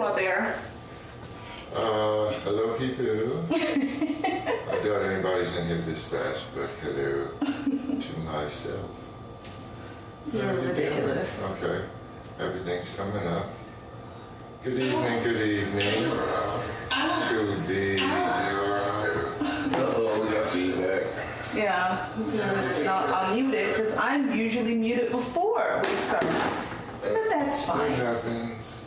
out there. Hello, people. I doubt anybody's in here this fast, but hello to myself. You're ridiculous. Okay, everything's coming up. Good evening to the... Uh-oh, we got feedback. Yeah, it's not unmuted because I'm usually muted before we start. But that's fine. What happens?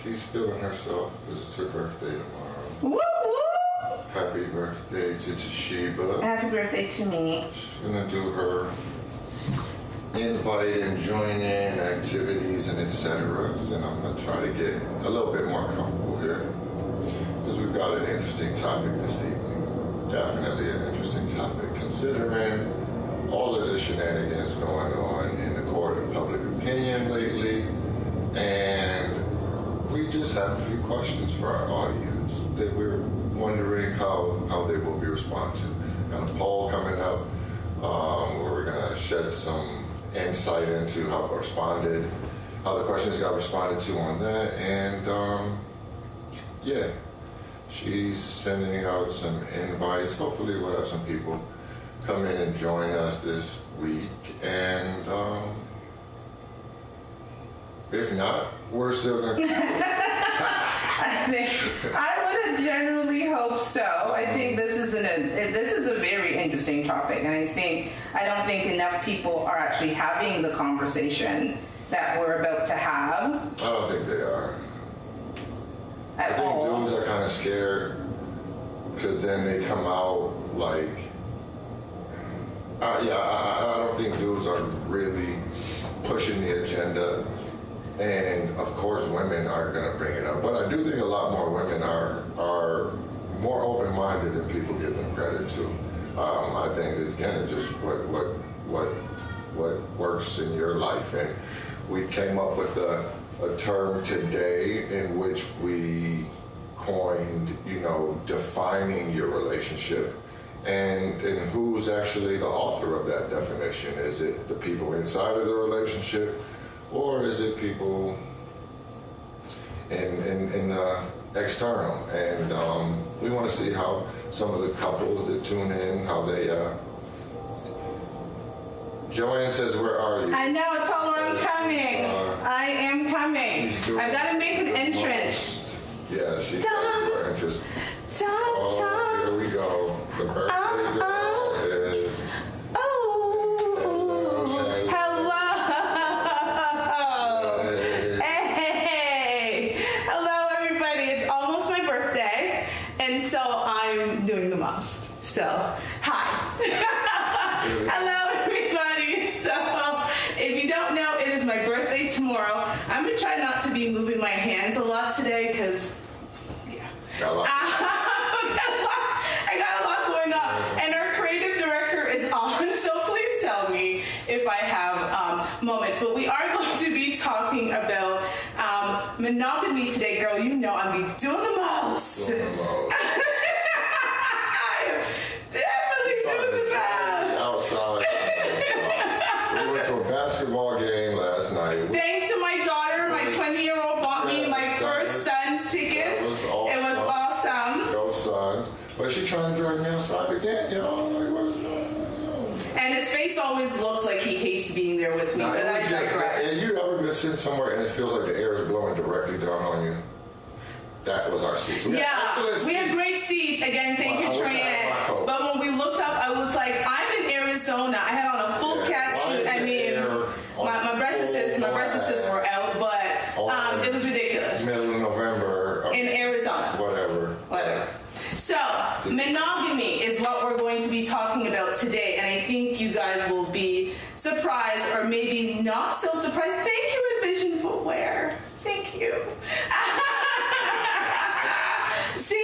She's feeling herself because it's her birthday tomorrow. Woo woo! Happy birthday to Toshiba. Happy birthday to me. She's gonna do her invite and join in activities and etc. And I'm gonna try to get a little bit more comfortable here because we've got an interesting topic this evening. Definitely an interesting topic considering all of the shenanigans going on in the court of public opinion lately. And we just have a few questions for our audience that we're wondering how they will be responded to. Got a poll coming up where we're going to shed some insight into how the questions got responded to on that. And yeah, she's sending out some invites. Hopefully we'll have some people come in and join us this week. And if not, we're still going to... I would generally hope so. I think this is a very interesting topic, and I don't think enough people are actually having the conversation that we're about to have. I don't think they are. I think dudes are kind of scared because then they come out like... I don't think dudes are really pushing the agenda. And of course, women are going to bring it up, but I do think a lot more women are more open-minded than people give them credit to. I think again, it's just what works in your life, and we came up with a term today in which we coined, defining your relationship, and who's actually the author of that definition. Is it the people inside of the relationship? Or is it people in external? And we want to see how some of the couples that tune in, how they... Joanne says, where are you? I know, I told her I'm coming. I am coming. I've got to make an entrance. Yeah, she's got her entrance. Here we go. The birthday girl is... So, hi. Hello, everybody. So, if you don't know, it is my birthday tomorrow. I'm going to try not to be moving my hands a lot today because, yeah. I got a lot going on. And our creative director is on, so please tell me if I have moments. But we are going to be talking about monogamy today, girl. You know I'm be doing the most. Outside. We went to a basketball game last night. Thanks to my daughter, my 20-year-old bought me my first Suns tickets. It was awesome. Go Suns. But she trying to drag me outside again, y'all. Like, what is wrong? And his face always looks like he hates being there with me, but I digress. And you ever been sitting somewhere and it feels like the air is blowing directly down on you? That was our seats. We had great seats. Again, thank you, Tran. But when we looked up, I was like, I'm in Arizona. I had on a full cat suit. I mean, my breast assists were out, but it was ridiculous. Middle of November. In Arizona. Whatever. So, monogamy is what we're going to be talking about today, and I think you guys will be surprised, or maybe not so surprised. Thank you, Envision Footwear. Thank you. See?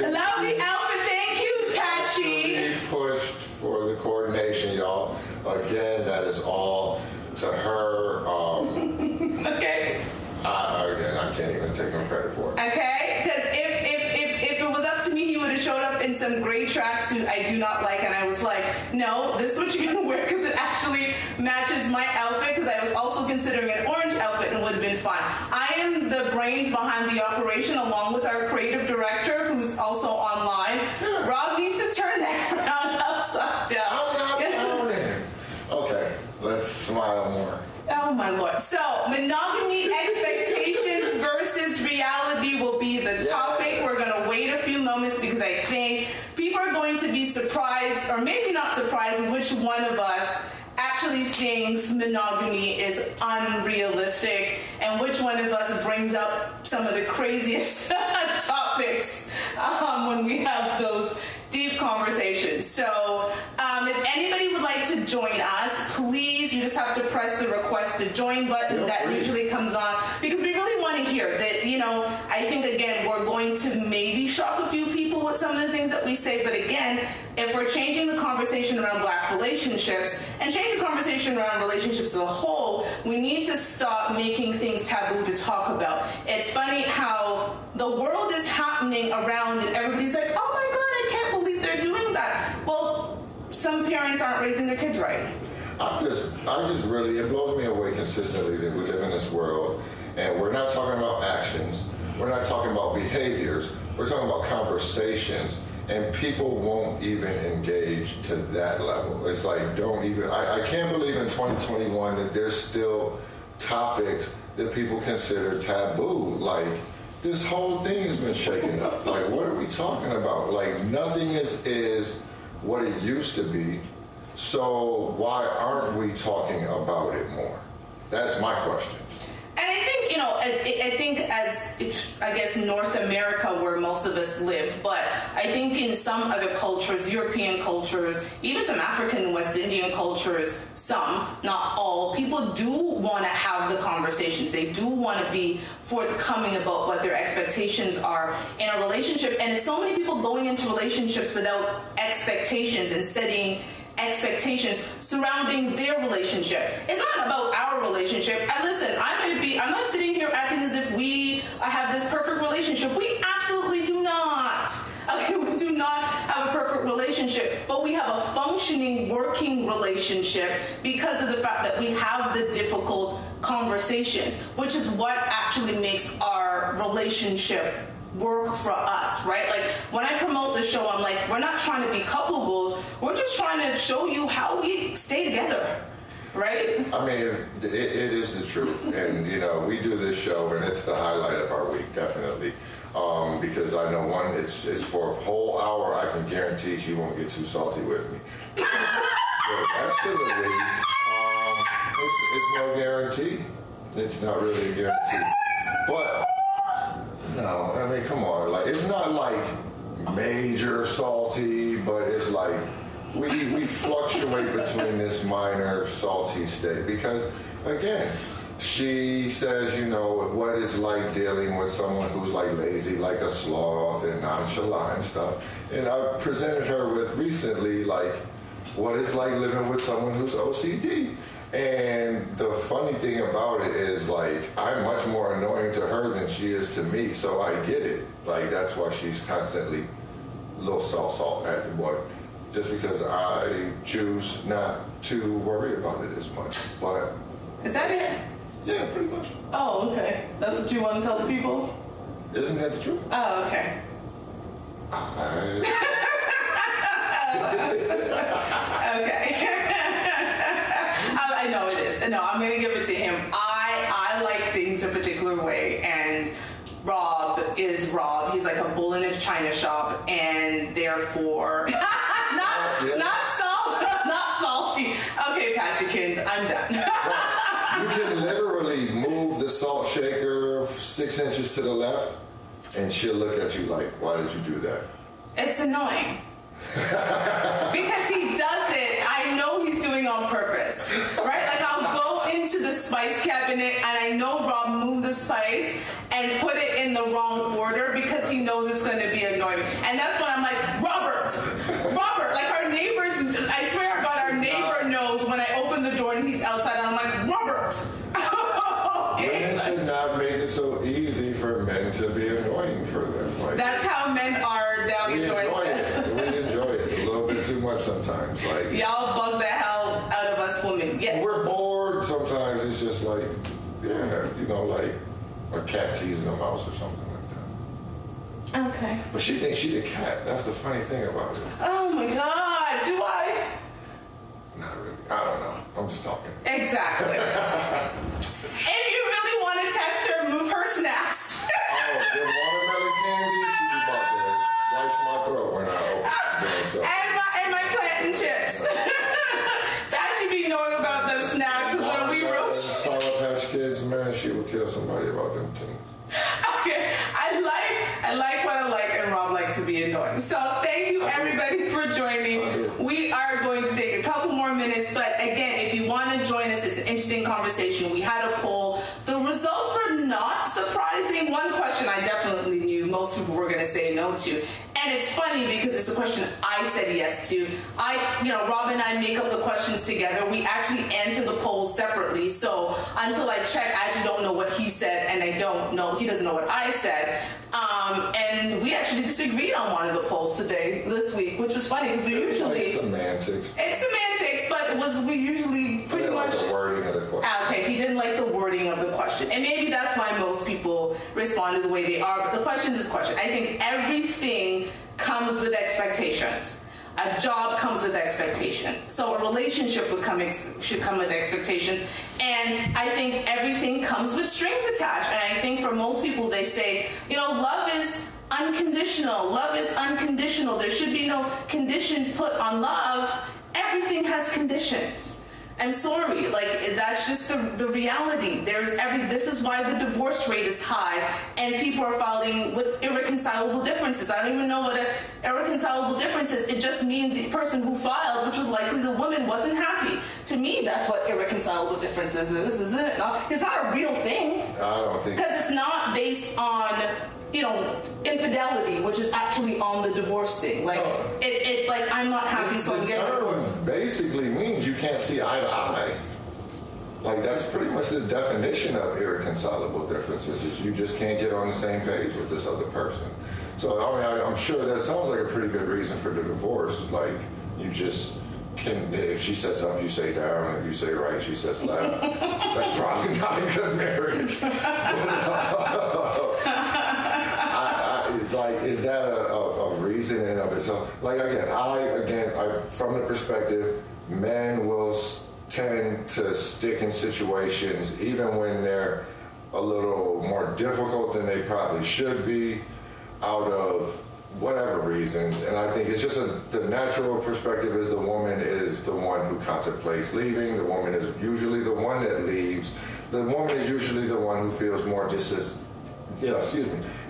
Love the outfit. Thank you, Patchy. We pushed for the coordination, y'all. Again, that is all to her. Okay. Again, I can't even take no credit for it. Okay? Because if it was up to me, he would have showed up in some gray tracksuit I do not like, and I was like, no, this is what you're going to wear because it actually matches my outfit, because I was also considering an orange outfit and it would have been fun. I am brains behind the operation, along with our creative director, who's also online. Rob needs to turn that frown upside down. I'm not frowning. Okay, let's smile more. Oh my Lord. So, monogamy expectations versus reality will be the topic. We're going to wait a few moments because I think people are going to be surprised, or maybe not surprised, which one of us actually thinks monogamy is unrealistic and which one of us brings up some of the craziest topics when we have those deep conversations. So if anybody would like to join us, please, you just have to press the request to join button that usually comes on, because we really want to hear that, you know, I think, again, we're going to maybe shock a few people with some of the things that we say, but again, if we're changing the conversation around Black relationships and change the conversation around relationships as a whole, we need to stop making things taboo to talk about. It's funny how the world is happening around and everybody's like, oh my God, I can't believe they're doing that. Well, some parents aren't raising their kids right. I just really, it blows me away consistently that we live in this world and we're not talking about actions, we're not talking about behaviors, we're talking about conversations, and people won't even engage to that level. It's like, don't even, I can't believe in 2021 that there's still topics that people consider taboo. Like, this whole thing has been shaken up. Like, what are we talking about? Like, nothing is what it used to be. So why aren't we talking about it more? That's my question. And I think, you know, I think as, I guess, North America, where most of us live, but I think in some other cultures, European cultures, even some African and West Indian cultures, some, not all, people do want to have the conversations. They do want to be forthcoming about what their expectations are in a relationship. And it's so many people going into relationships without expectations and setting expectations surrounding their relationship. It's not about our relationship. And listen, I'm not sitting here acting as if we have this perfect relationship. We absolutely do not. Okay, we do not have a perfect relationship, but we have a functioning, working relationship because of the fact that we have the difficult conversations, which is what actually makes our relationship work for us, right? Like, when I promote the show, I'm like, we're not trying to be couple goals, we're just trying to show you how we stay together, right? I mean, it is the truth. And, you know, we do this show, and it's the highlight of our week, definitely. Because I know, one, it's for a whole hour, I can guarantee she won't get too salty with me. So that's the week. It's no guarantee. It's not really a guarantee. But no, I mean, come on. Like, it's not like major salty, but it's like we fluctuate between this minor salty state because, again, she says, you know, what it's like dealing with someone who's like lazy, like a sloth and nonchalant and stuff. And I presented her with recently, like, what it's like living with someone who's OCD. And the funny thing about it is, like, I'm much more annoying to her than she is to me, so I get it. Like, that's why she's constantly a little salt at the boy, just because I choose not to worry about it as much. But is that it? Yeah, pretty much. Oh, okay. That's what you want to tell the people? Isn't that the truth? Oh, okay. Okay. I know it is. No, I'm going to give it to him. I like things a particular way, and Rob is Rob. He's like a bull in a china shop, and therefore not salty. Okay, Patrickins, I'm done. You can literally move the salt shaker 6 inches to the left, and she'll look at you like, "Why did you do that?" It's annoying. Because he does it, I know he's doing on purpose, right? Like, I'll go into the spice cabinet and I know Rob moved the spice and put it in the wrong order because he knows it's going to be annoying. And that's when I'm like, Robert, like, our neighbors, I swear to God, our neighbor knows when I open the door and he's outside and I'm like, Robert. Women should not make it so easy for men to be annoying for them. Like, that's how men are down in Georgia. We enjoy it a little bit too much sometimes. Like, y'all bug the hell out of us women. Yeah. We're bored sometimes. It's just like, yeah, you know, like, Or a cat teasing a mouse or something like that. Okay. But she thinks she's a cat. That's the funny thing about it. Oh my God, do I? Not really. I don't know. I'm just talking. Exactly. If you really want to test her, move her snacks. Oh, the watermelon candy, she be about to slice my throat when I open it. So. And my plantain chips. That should be knowing about them snacks is when we roast. Sour Patch Kids, man, she would kill somebody about them things. Okay, I like what I like, and Rob likes to be annoying. So thank you everybody for joining. We are going to take a couple more minutes, but again, if you want to join us, it's an interesting conversation. We had a poll. The results were not surprising. One question I definitely knew most people were going to say no to. And it's funny because it's a question I said yes to. Rob and I make up the questions together. We actually answer the polls separately. So until I check, I actually don't know what he said, and he doesn't know what I said. And we actually disagreed on one of the polls this week, which was funny because we usually... It's semantics. It's semantics, but we usually pretty much... like the wording of the question. Okay, he didn't like the wording of the question. And maybe that's why most people responded the way they are, but the question is the question. I think everything comes with expectations. A job comes with expectations. So a relationship should come with expectations. And I think everything comes with strings attached. And I think for most people, they say, love is unconditional. Love is unconditional. There should be no conditions put on love. Everything has conditions. I'm sorry, that's just the reality. This is why the divorce rate is high, and people are filing with irreconcilable differences. I don't even know what an irreconcilable difference is. It just means the person who filed, which was likely the woman, wasn't happy. To me, that's what irreconcilable differences is, isn't it? It's not a real thing. I don't think... Because it's not based on... infidelity, which is actually on the divorce thing. It's like, I'm not happy, so I'm getting divorced. The term basically means you can't see eye to eye. That's pretty much the definition of irreconcilable differences, is you just can't get on the same page with this other person. So, I'm sure that sounds like a pretty good reason for the divorce. You just can, if she says up, you say down. If you say right, she says left. That's probably not a good marriage. Is that a reason in and of itself? I from the perspective, men will tend to stick in situations even when they're a little more difficult than they probably should be, out of whatever reasons. And I think it's just the natural perspective is the woman is the one who contemplates leaving. The woman is usually the one that leaves. The woman is usually the one who feels more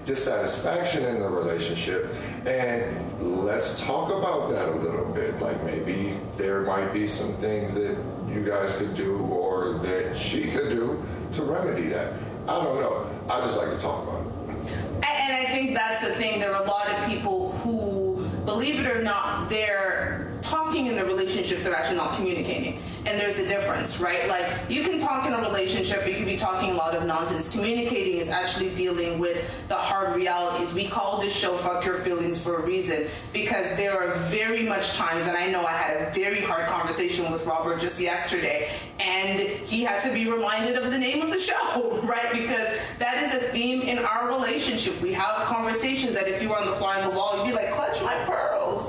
dissatisfaction in the relationship. And let's talk about that a little bit. Maybe there might be some things that you guys could do or that she could do to remedy that. I don't know. I just like to talk about it. And I think that's the thing. There are a lot of people who, believe it or not, they're talking in the relationship, they're actually not communicating. And there's a difference, right? You can talk in a relationship, you can be talking a lot of nonsense. Communicating is actually dealing with the hard realities. We call this show Fuck Your Feelings for a reason, because there are very much times, and I know I had a very hard conversation with Robert just yesterday, and he had to be reminded of the name of the show, right? Because that is a theme in our relationship. We have conversations that if you were on the fly on the wall, you'd be like, clutch my pearls.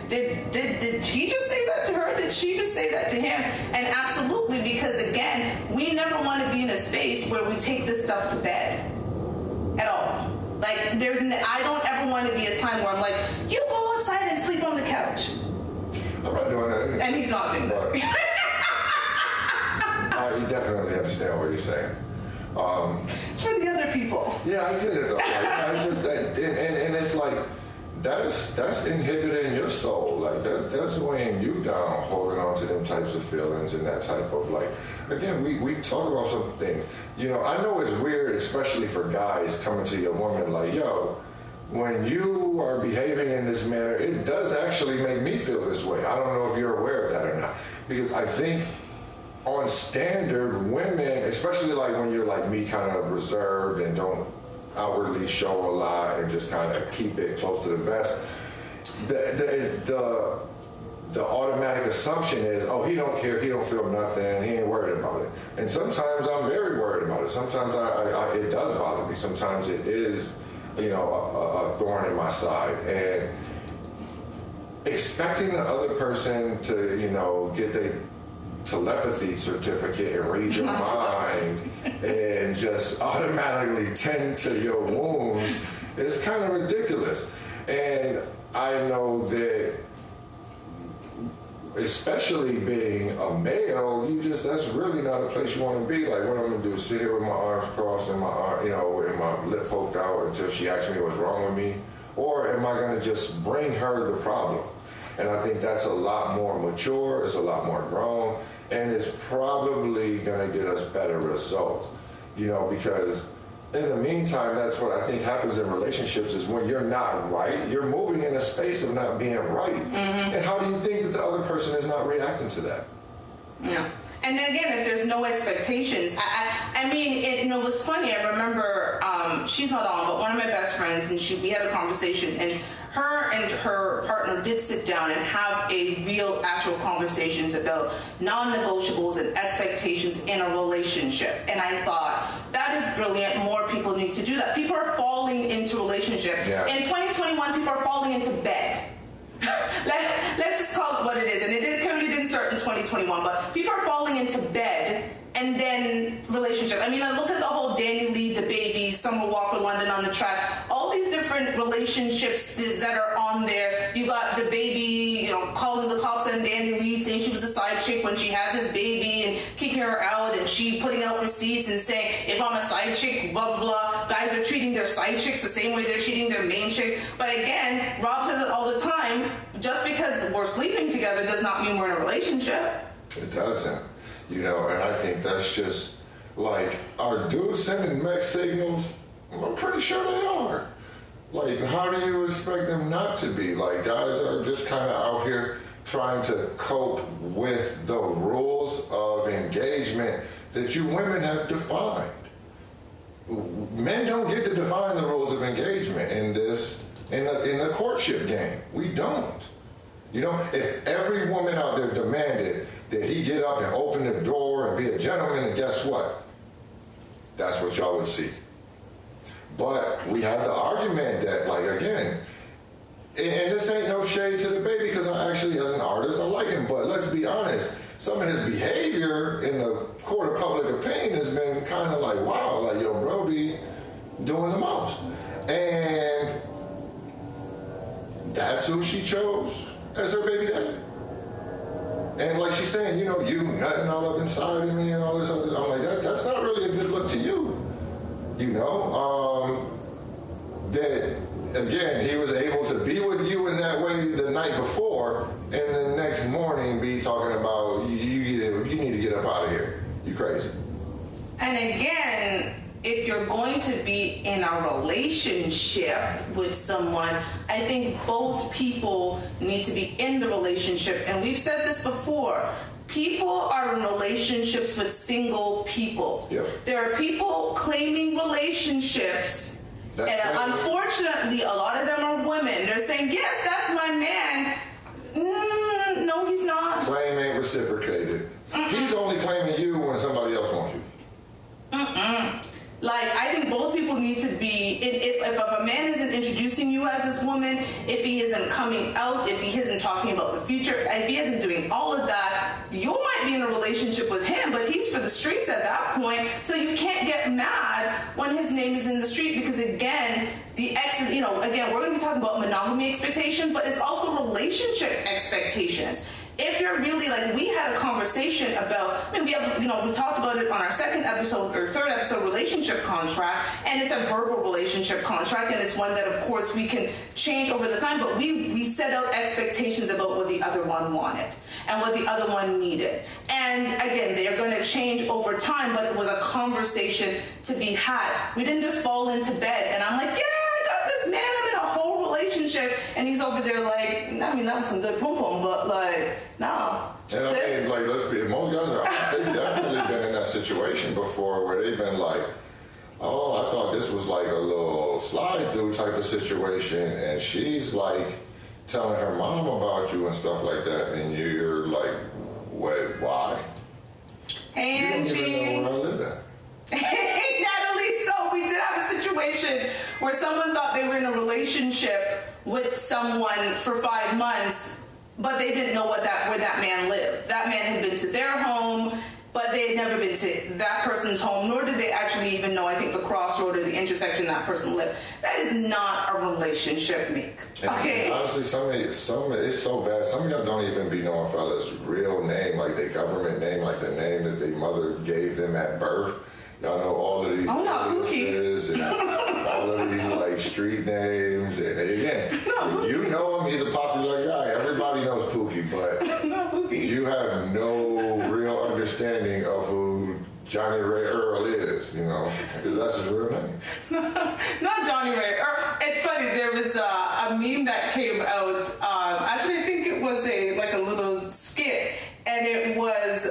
Did he just say that to her? Did she just say that to him? And absolutely, because again, we never want to be in a space where we take this stuff to bed at all. I don't ever want to be a time where I'm like, you go outside and sleep on the couch. I'm not doing that anymore. And he's not doing that. You definitely understand what you're saying. It's for the other people. Yeah, I get it though. And it's that's inhibiting your soul. That's weighing you down, holding on to them types of feelings and that type of again, we talk about some things. I know it's weird, especially for guys coming to your woman yo, when you are behaving in this manner, it does actually make me feel this way. I don't know if you're aware of that or not. Because I think on standard, women, especially when you're like me, kind of reserved and don't outwardly show a lot and just kind of keep it close to the vest, the the automatic assumption is, oh, he don't care, he don't feel nothing, he ain't worried about it. And sometimes I'm very worried about it. Sometimes it does bother me. Sometimes it is, a thorn in my side. And expecting the other person to, get their telepathy certificate and read your mind and just automatically tend to your wounds is kind of ridiculous. And I know that, especially being a male, that's really not a place you want to be. Like, what I'm going to do, sit here with my arms crossed and and my lip poked out until she asks me what's wrong with me? Or am I going to just bring her the problem? And I think that's a lot more mature, it's a lot more grown, and it's probably going to get us better results. Because in the meantime, that's what I think happens in relationships is when you're not right, you're moving in a space of not being right. Mm-hmm. And how do you think that the other person is not reacting to that? Yeah. And then again, if there's no expectations, I mean, it was funny. I remember, she's not on, but one of my best friends, and we had a conversation, and her and her partner did sit down and have a real, actual conversations about non-negotiables and expectations in a relationship. And I thought, that is brilliant. More people need to do that. People are falling into relationships. Yeah. In 2021, people are falling into bed. Let's just call it what it is. And it clearly didn't start in 2021, but people are falling into bed and then relationship. I mean, look at the whole Danny Lee, DaBaby, Summer Walker, London on the Track, all these different relationships that are on there. You got DaBaby, calling the cops on Danny Lee, saying she was a side chick when she has his baby and kicking her out, and she putting out receipts and saying, if I'm a side chick, blah, blah, blah. Guys are treating their side chicks the same way they're treating their main chicks. But again, Rob says it all the time, just because we're sleeping together does not mean we're in a relationship. It doesn't. And I think that's just like, are dudes sending mixed signals? I'm pretty sure they are. Like, how do you expect them not to be? Like, guys are just kind of out here trying to cope with the rules of engagement that you women have defined. Men don't get to define the rules of engagement in the courtship game. We don't. If every woman out there demanded that he get up and open the door and be a gentleman, and guess what? That's what y'all would see. But we have the argument that, like, again, and this ain't no shade to DaBaby, because I actually, as an artist, I like him, but let's be honest, some of his behavior in the court of public opinion has been kind of like, wow, like, yo, bro be doing the most. And that's who she chose as her baby daddy. And like she's saying, you nutting all up inside of me and all this other, I'm like, that's not really a good look to you. That, again, he was able to be with you in that way the night before, and the next morning be talking about, you need to get up out of here. You crazy. And again, if you're going to be in a relationship with someone, I think both people need to be in the relationship. And we've said this before. People are in relationships with single people. Yep. There are people claiming relationships. And unfortunately, a lot of them are women. They're saying, yes, that's my man. No, he's not. Claim ain't reciprocated. He's only claiming you when somebody else wants you. Like, I think both people need to be, if a man isn't introducing you as this woman, if he isn't coming out, if he isn't talking about the future, if he isn't doing all of that, you might be in a relationship with him, but he's for the streets at that point, so you can't get mad when his name is in the street, because again, again, we're going to be talking about monogamy expectations, but it's also relationship expectations. If you're really, like, we had a conversation about, we talked about it on our second episode or third episode, relationship contract, and it's a verbal relationship contract, and it's one that, of course, we can change over the time, but we set out expectations about what the other one wanted and what the other one needed. And again, they're going to change over time, but it was a conversation to be had. We didn't just fall into bed, and I'm like, yeah, I got this man, I'm in a whole relationship, and he's over there like, I mean, that was some good pum-pum, but like, no. And I mean, like, most guys they've definitely been in that situation before where they've been like, oh, I thought this was like a little slide through type of situation, and she's like telling her mom about you and stuff like that, and you're like, wait, why? Hey, You don't Angie. even know where I live at. Hey, Natalie. So we did have a situation where someone thought they were in a relationship with someone for 5 months, but they didn't know where that man lived. That man had been to their home, but they had never been to that person's home, nor did they actually even know, I think, the crossroad or the intersection that person lived. That is not a relationship, Meek. Okay? And honestly, some it's so bad. Some of y'all don't even be knowing fellas' real name, like their government name, like the name that their mother gave them at birth. Y'all know all of these aliases and all of these like street names. And again, you know him. He's a popular guy. Everybody knows Pookie, but Not Pookie. you have no real understanding of who Johnny Ray Earl is, you know, because that's his real name. Not Johnny Ray. It's funny. There was a meme that came out. Actually, I think it was a little skit, and it was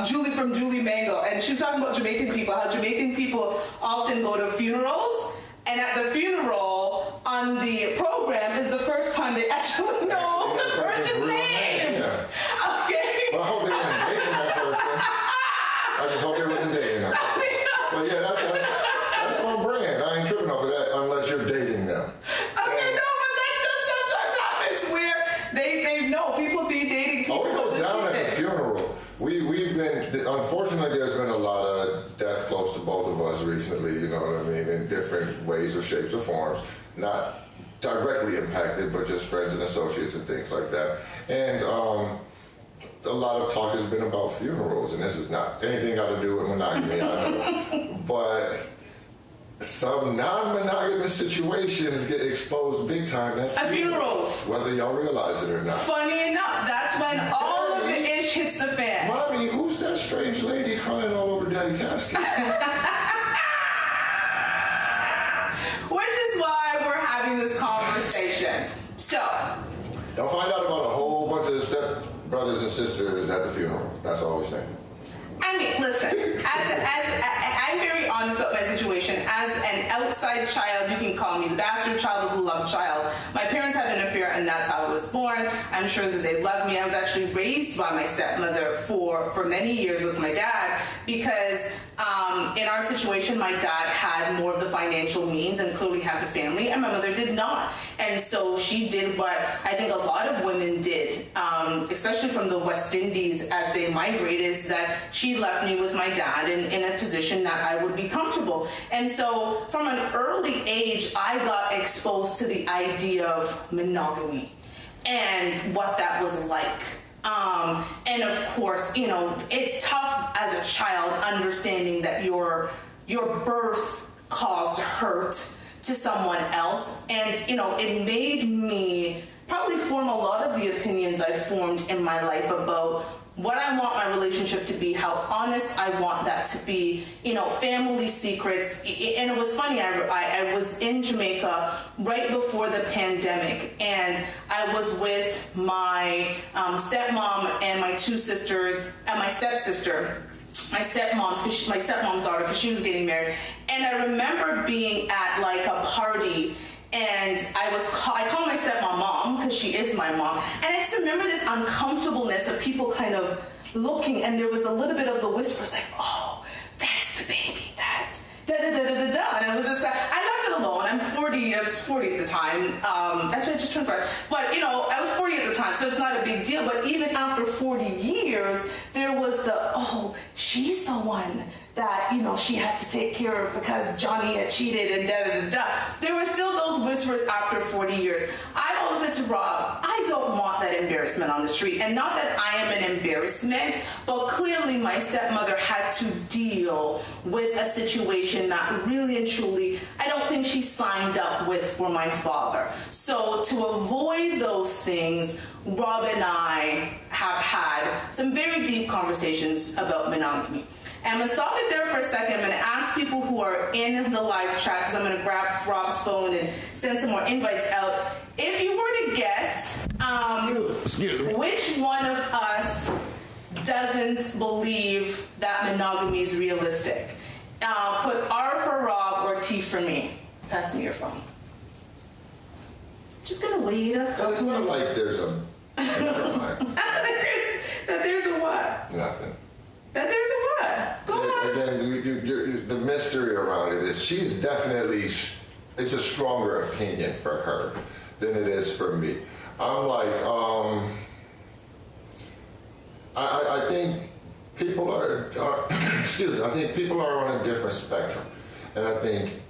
Julie from Julie Mango, and she was talking about Jamaican people. How Jamaican people often go to funerals, and at the funeral on the program is the first time they actually know the person's name. Yeah. Okay. Well, I hope they weren't dating that person. I just hope they wasn't dating them. But yeah, that's on brand. I ain't tripping off of that unless you're dating them. Okay, no, but that does sometimes happens where they know people be dating people. Oh, it goes down at the funeral. We've been, unfortunately, there's been a lot of death close to both of us recently, you know what I mean, in different ways or shapes or forms. Not directly impacted, but just friends and associates and things like that. And a lot of talk has been about funerals, and this is not anything got to do with monogamy, I know. But some non-monogamous situations get exposed big time at funerals. Whether y'all realize it or not. Funny enough, that's when all of the ish hits the fan. Mommy, who's that strange lady crying all over Daddy's casket? Which is why we're having this conversation. So, Don't find out about a whole bunch of step brothers and sisters at the funeral. That's all we're saying. I mean, listen, I'm very honest about my situation. As an outside child, you can call me the bastard child or the love child. My parents had an affair, and that's how I was born. I'm sure that they loved me. I was actually raised by my stepmother for many years with my dad because in our situation, my dad had more of the financial means and clearly had the family, and my mother did not. And so she did what I think a lot of women did, especially from the West Indies as they migrated, is that she left me with my dad in a position that I would be comfortable. And so from an early age, I got exposed to the idea of monogamy and what that was like. And of course, you know, it's tough as a child understanding that your birth caused hurt to someone else. And, you know, it made me probably form a lot of the opinions I formed in my life about what I want my relationship to be, how honest I want that to be, you know, family secrets. And it was funny, I was in Jamaica right before the pandemic, and I was with my stepmom and my two sisters and my stepsister. My stepmom's daughter, because she was getting married. And I remember being at like a party, and I call my stepmom mom because she is my mom. And I just remember this uncomfortableness of people kind of looking, and there was a little bit of the whispers like, oh, that's the baby, that da-da-da-da-da-da. And I was just like, I left it alone. I was 40 at the time. Actually, I just turned 40. But, you know, I was 40 at the time, so it's not a big deal. But even after 40 years, there was the, she's the one that, you know, she had to take care of because Johnny had cheated and da-da-da-da. There were still those whispers after 40 years. I've always said to Rob, I don't want that embarrassment on the street. And not that I am an embarrassment, but clearly my stepmother had to deal with a situation that really and truly, I don't think she signed up with for my father. So to avoid those things, Rob and I have had some very deep conversations about monogamy. And I'm going to stop it there for a second. I'm going to ask people who are in the live chat, because I'm going to grab Rob's phone and send some more invites out. If you were to guess, which one of us doesn't believe that monogamy is realistic? Put R for Rob or T for me. Pass me your phone. Just gonna wait up. No, it's not like there's a... Never mind. that there's a what? Nothing. That there's a what? Go on. Again, the mystery around it is she's definitely... It's a stronger opinion for her than it is for me. I'm like, I think people are excuse me, I think people are on a different spectrum. And I think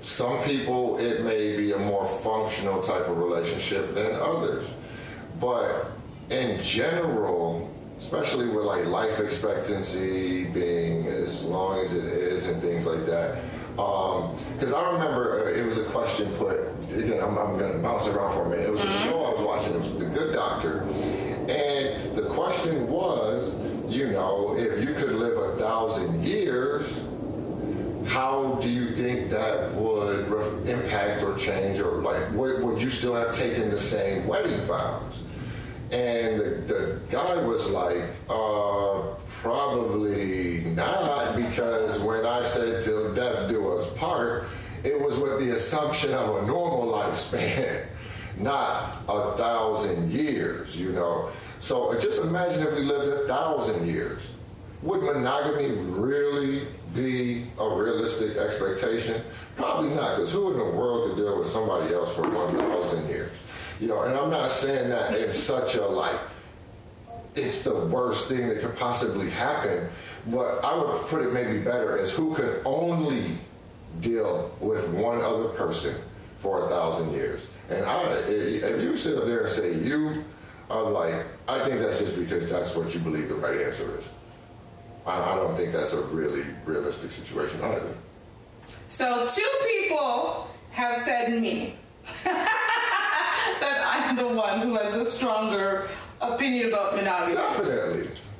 some people, it may be a more functional type of relationship than others. But in general, especially with like life expectancy being as long as it is and things like that, because I remember it was a question put, again, I'm going to bounce around for a minute. It was a show I was watching, it was The Good Doctor. And the question was, you know, if you could live 1,000 years, how do you think that would impact or change, or like, would you still have taken the same wedding vows? And the guy was like, probably not, because when I said till death do us part, it was with the assumption of a normal lifespan, not 1,000 years, you know. So just imagine if we lived 1,000 years. Would monogamy really be a realistic expectation? Probably not, because who in the world could deal with somebody else for 1,000 years? You know, and I'm not saying that in such a like, it's the worst thing that could possibly happen, but I would put it maybe better as who could only deal with one other person for 1,000 years. And if you sit up there and say you, I'm like, I think that's just because that's what you believe the right answer is. I don't think that's a really realistic situation either. So 2 people have said me. That I'm the one who has a stronger opinion about monogamy.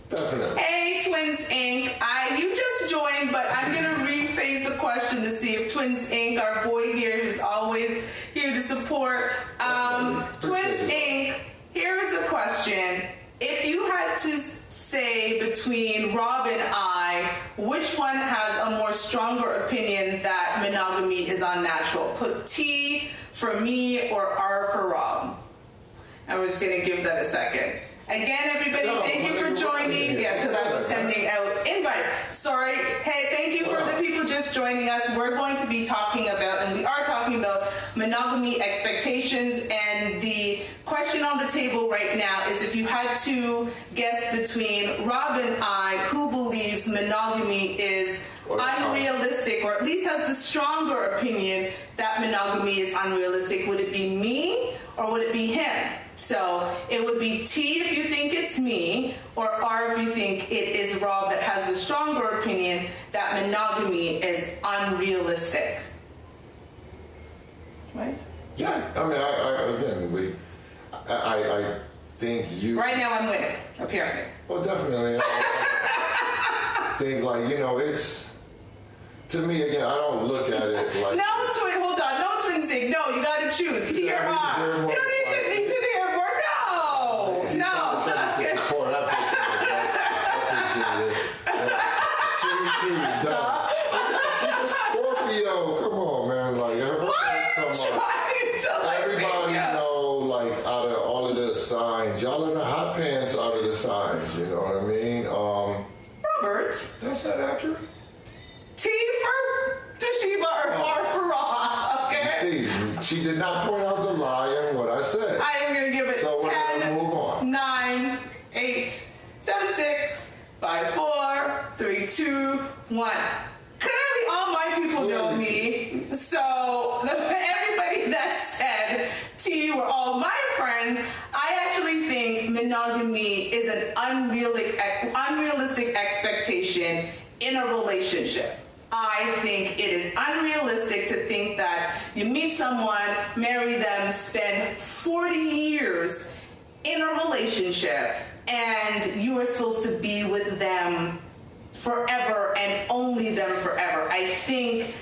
Definitely. Hey, Twins Inc. You just joined, but I'm going to rephrase the question to see if Twins Inc., our boy here who's always here to support. Twins Inc., here is a question. If you had to say between Rob and I, which one has a more stronger opinion that monogamy is unnatural? Put T for me or R for Rob. I'm just going to give that a second. Again, everybody, thank you for joining. Yes, because I was sending out invites. Sorry. Hey, thank you for the people just joining us. We're going to be talking about, and we are talking about, monogamy expectations. And the question on the table right now is, if you had to guess between Rob and I, who believes monogamy is unrealistic, or at least has the stronger opinion that monogamy is unrealistic, would it be me or would it be him? So it would be T if you think it's me, or R if you think it is Rob that has a stronger opinion that monogamy is unrealistic. Right? Yeah. I mean, I think you... Right now I'm winning, apparently. Well, definitely. I think, like, you know, it's... To me, again, I don't look at it like... Hold on. No twin thing. No, you got to choose. T or R. You don't need to hear more. No. She's a Scorpio. Come on, man. Like, everybody know, like, out of all of the signs, y'all are the hot pants out of the signs. You know what I mean? Robert. That's not accurate. T for Toshiba or R for Rob. Okay. You see, she did not point out the lie in what I said. I am going to give it so 10, we're gonna move on. 9, 8, 7, 6, 5, 4, 3, 2, 1. Clearly, all my people know me. So everybody that said T were all my friends. I actually think monogamy is an unrealistic expectation in a relationship. I think it is unrealistic to think that you meet someone, marry them, spend 40 years in a relationship, and you are supposed to be with them forever and only them forever. I think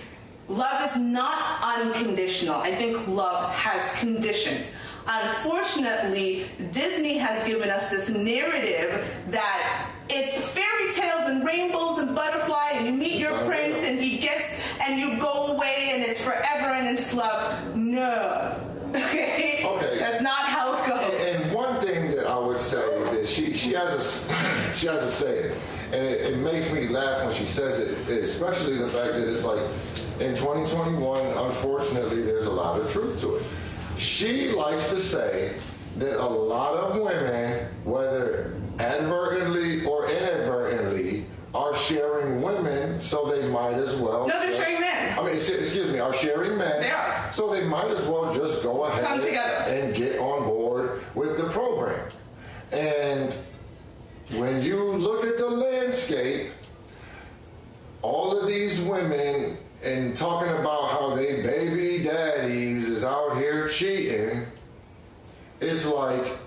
love is not unconditional. I think love has conditions. Unfortunately, Disney has given us this narrative that it's fairy tales and rainbows and butterfly, and you meet your prince and he gets, and you go away and it's forever and it's love. No. No. Okay? Okay. That's not how it goes. And one thing that I would say that she has a saying, and it makes me laugh when she says it, especially the fact that it's like in 2021, unfortunately, there's a lot of truth to it. She likes to say that a lot of women, whether advertently or inadvertently, are sharing women, so they might as well. No, they're sharing men. I mean, excuse me, are sharing men. They are. So they might as well just go ahead Come together and get on board with the program. And when you look at the landscape, all of these women and talking about how they baby daddies is out here cheating, it's like,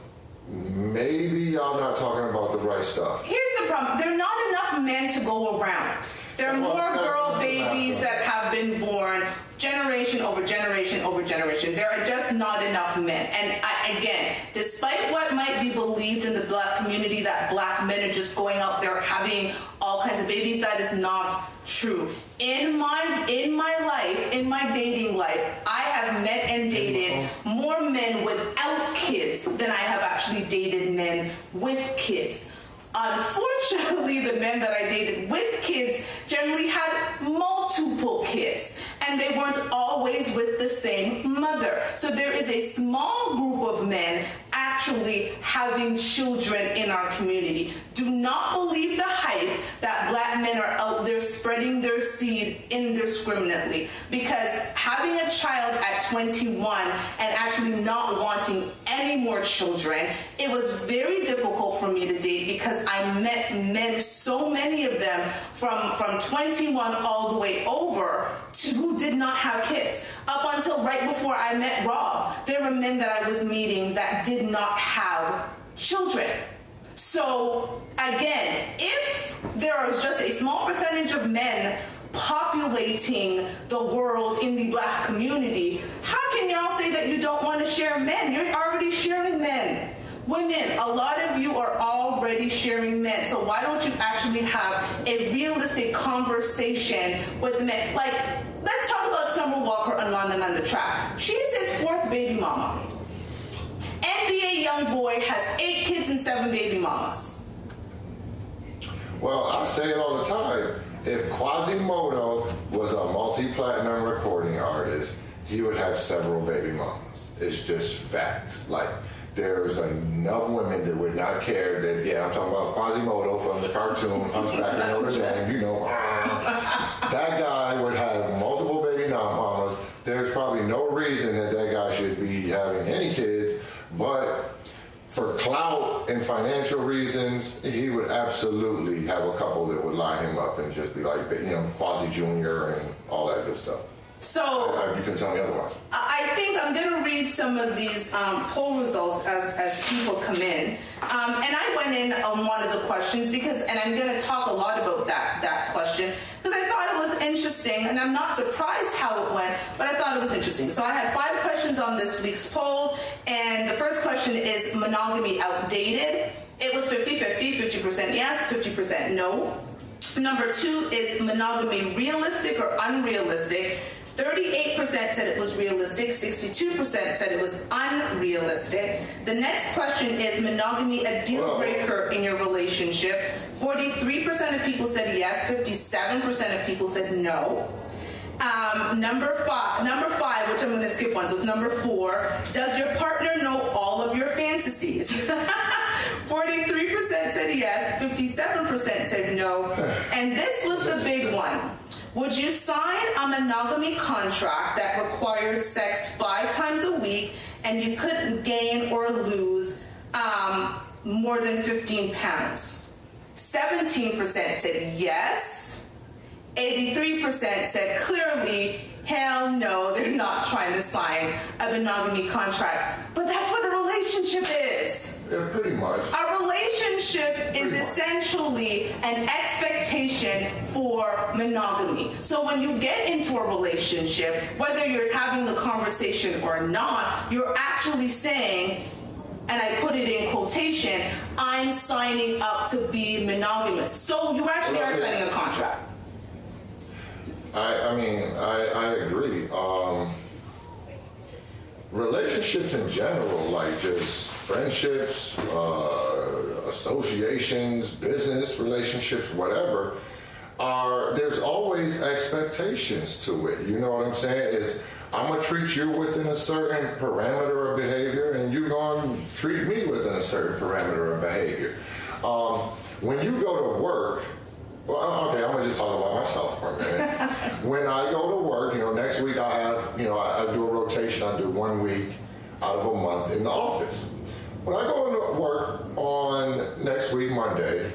maybe y'all not talking about the right stuff. Here's the problem. There are not enough men to go around. There are more girl babies that have been born generation over generation over generation. There are just not enough men. And again, despite what might be believed in the black community that black men are just going out there having all kinds of babies, that is not true. In my life, in my dating life, I have met and dated more men without kids than I have actually dated men with kids. Unfortunately, the men that I dated with kids generally had multiple kids, and they weren't always with the same mother. So there is a small group of men actually having children in our community. Do not believe the hype that black men are out there spreading their seed indiscriminately, because having a child at 21 and actually not wanting any more children, it was very difficult for me to date, because I met men, so many of them from 21 all the way over, who did not have kids. Up until right before I met Rob, there were men that I was meeting that did not have children. So again, if there is just a small percentage of men populating the world in the black community, how can y'all say that you don't want to share men? You're already sharing men. Women, a lot of you are already sharing men, so why don't you actually have a realistic conversation with the men? Like, let's talk about Summer Walker on London on the Track. She's his fourth baby mama. NBA young boy has 8 kids and 7 baby mamas. Well, I say it all the time. If Quasimodo was a multi-platinum recording artist, he would have several baby mamas. It's just facts. Like, there's enough women that would not care that, yeah, I'm talking about Quasimodo from the cartoon, Hunchback of Notre Dame, you know. That guy would have multiple baby mamas. There's probably no reason that that guy should be having any kids, but for clout and financial reasons, he would absolutely have a couple that would line him up and just be like, you know, Quasi Jr. and all that good stuff. So you can tell me otherwise. I think I'm going to read some of these poll results as people come in. And I went in on one of the questions and I'm going to talk a lot about that question, because I thought it was interesting, and I'm not surprised how it went, but I thought it was interesting. So I had 5 questions on this week's poll, and the first question is monogamy outdated? It was 50-50, 50% yes, 50% no. Number 2 is monogamy realistic or unrealistic? 38% said it was realistic, 62% said it was unrealistic. The next question is monogamy a deal breaker in your relationship? 43% of people said yes, 57% of people said no. Number five, which I'm going to skip one, so it's number 4. Does your partner know all of your fantasies? 43% said yes, 57% said no. And this was the big one. Would you sign a monogamy contract that required sex 5 times a week and you couldn't gain or lose more than 15 pounds? 17% said yes. 83% said clearly, hell no, they're not trying to sign a monogamy contract. But that's what a relationship is. Yeah, pretty much. A relationship is essentially an expectation for monogamy. So when you get into a relationship, whether you're having the conversation or not, you're actually saying, and I put it in quotation, I'm signing up to be monogamous. So you actually are signing a contract. I mean, I agree. relationships in general, like just friendships, associations, business relationships, whatever, there's always expectations to it. You know what I'm saying? I'm going to treat you within a certain parameter of behavior, and you're going to treat me within a certain parameter of behavior. When you go to work, well, okay, I'm going to just talk about myself for a minute. When I go to work, next week I have, I do a rotation. I do 1 week out of a month in the office. When I go to work on next week, Monday,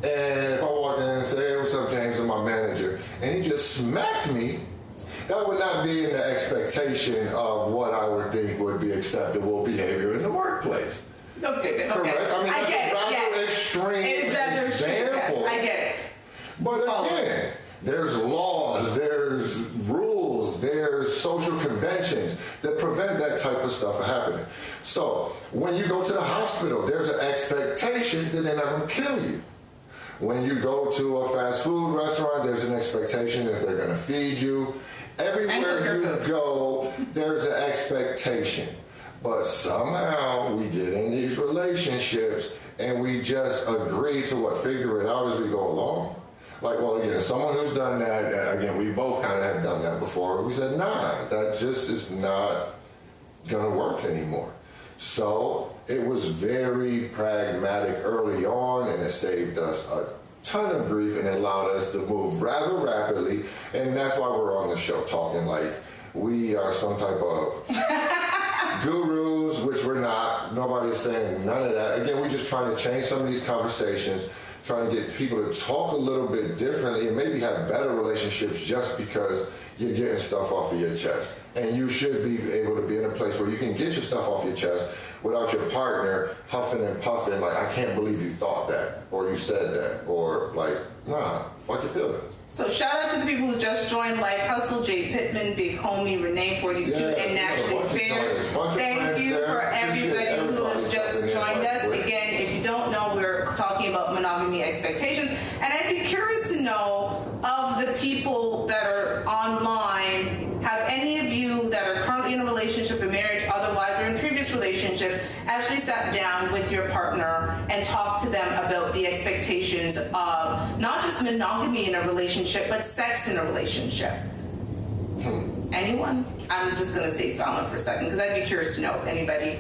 and if I walk in and say, hey, what's up, James, and my manager, and he just smacked me, that would not be in the expectation of what I would think would be acceptable behavior in the workplace. Okay. Correct? I mean, I get it. that's a rather extreme It is rather example. extreme, yes. I get it. But again, there's laws, there's rules, there's social conventions that prevent that type of stuff from happening. So when you go to the hospital, there's an expectation that they're not going to kill you. When you go to a fast food restaurant, there's an expectation that they're going to feed you. Everywhere you go, there's an expectation. But somehow we get in these relationships and we just agree to figure it out as we go along. Like, well, again, someone who's done that, again, we both kind of have done that before. We said, nah, that just is not going to work anymore. So it was very pragmatic early on, and it saved us a ton of grief and allowed us to move rather rapidly. And that's why we're on the show talking like we are some type of gurus, which we're not. Nobody's saying none of that. Again, we're just trying to change some of these conversations, trying to get people to talk a little bit differently and maybe have better relationships just because you're getting stuff off of your chest. And you should be able to be in a place where you can get your stuff off your chest without your partner huffing and puffing like, I can't believe you thought that, or you said that, or like, nah, fuck your feelings. So shout out to the people who just joined, like Hustle, Jay Pittman, Big Homie, Renee 42, and Naturally Fair. Thank you for everybody who has just joined us. Again, if you don't know, we're talking about monogamy expectations. And I'd be curious to know, of the people that are online, have any of you that are currently in a relationship, in marriage, otherwise, or in previous relationships, actually sat down with your partner and talked to them about the expectations of not just monogamy in a relationship, but sex in a relationship? Anyone? I'm just going to stay silent for a second because I'd be curious to know if anybody.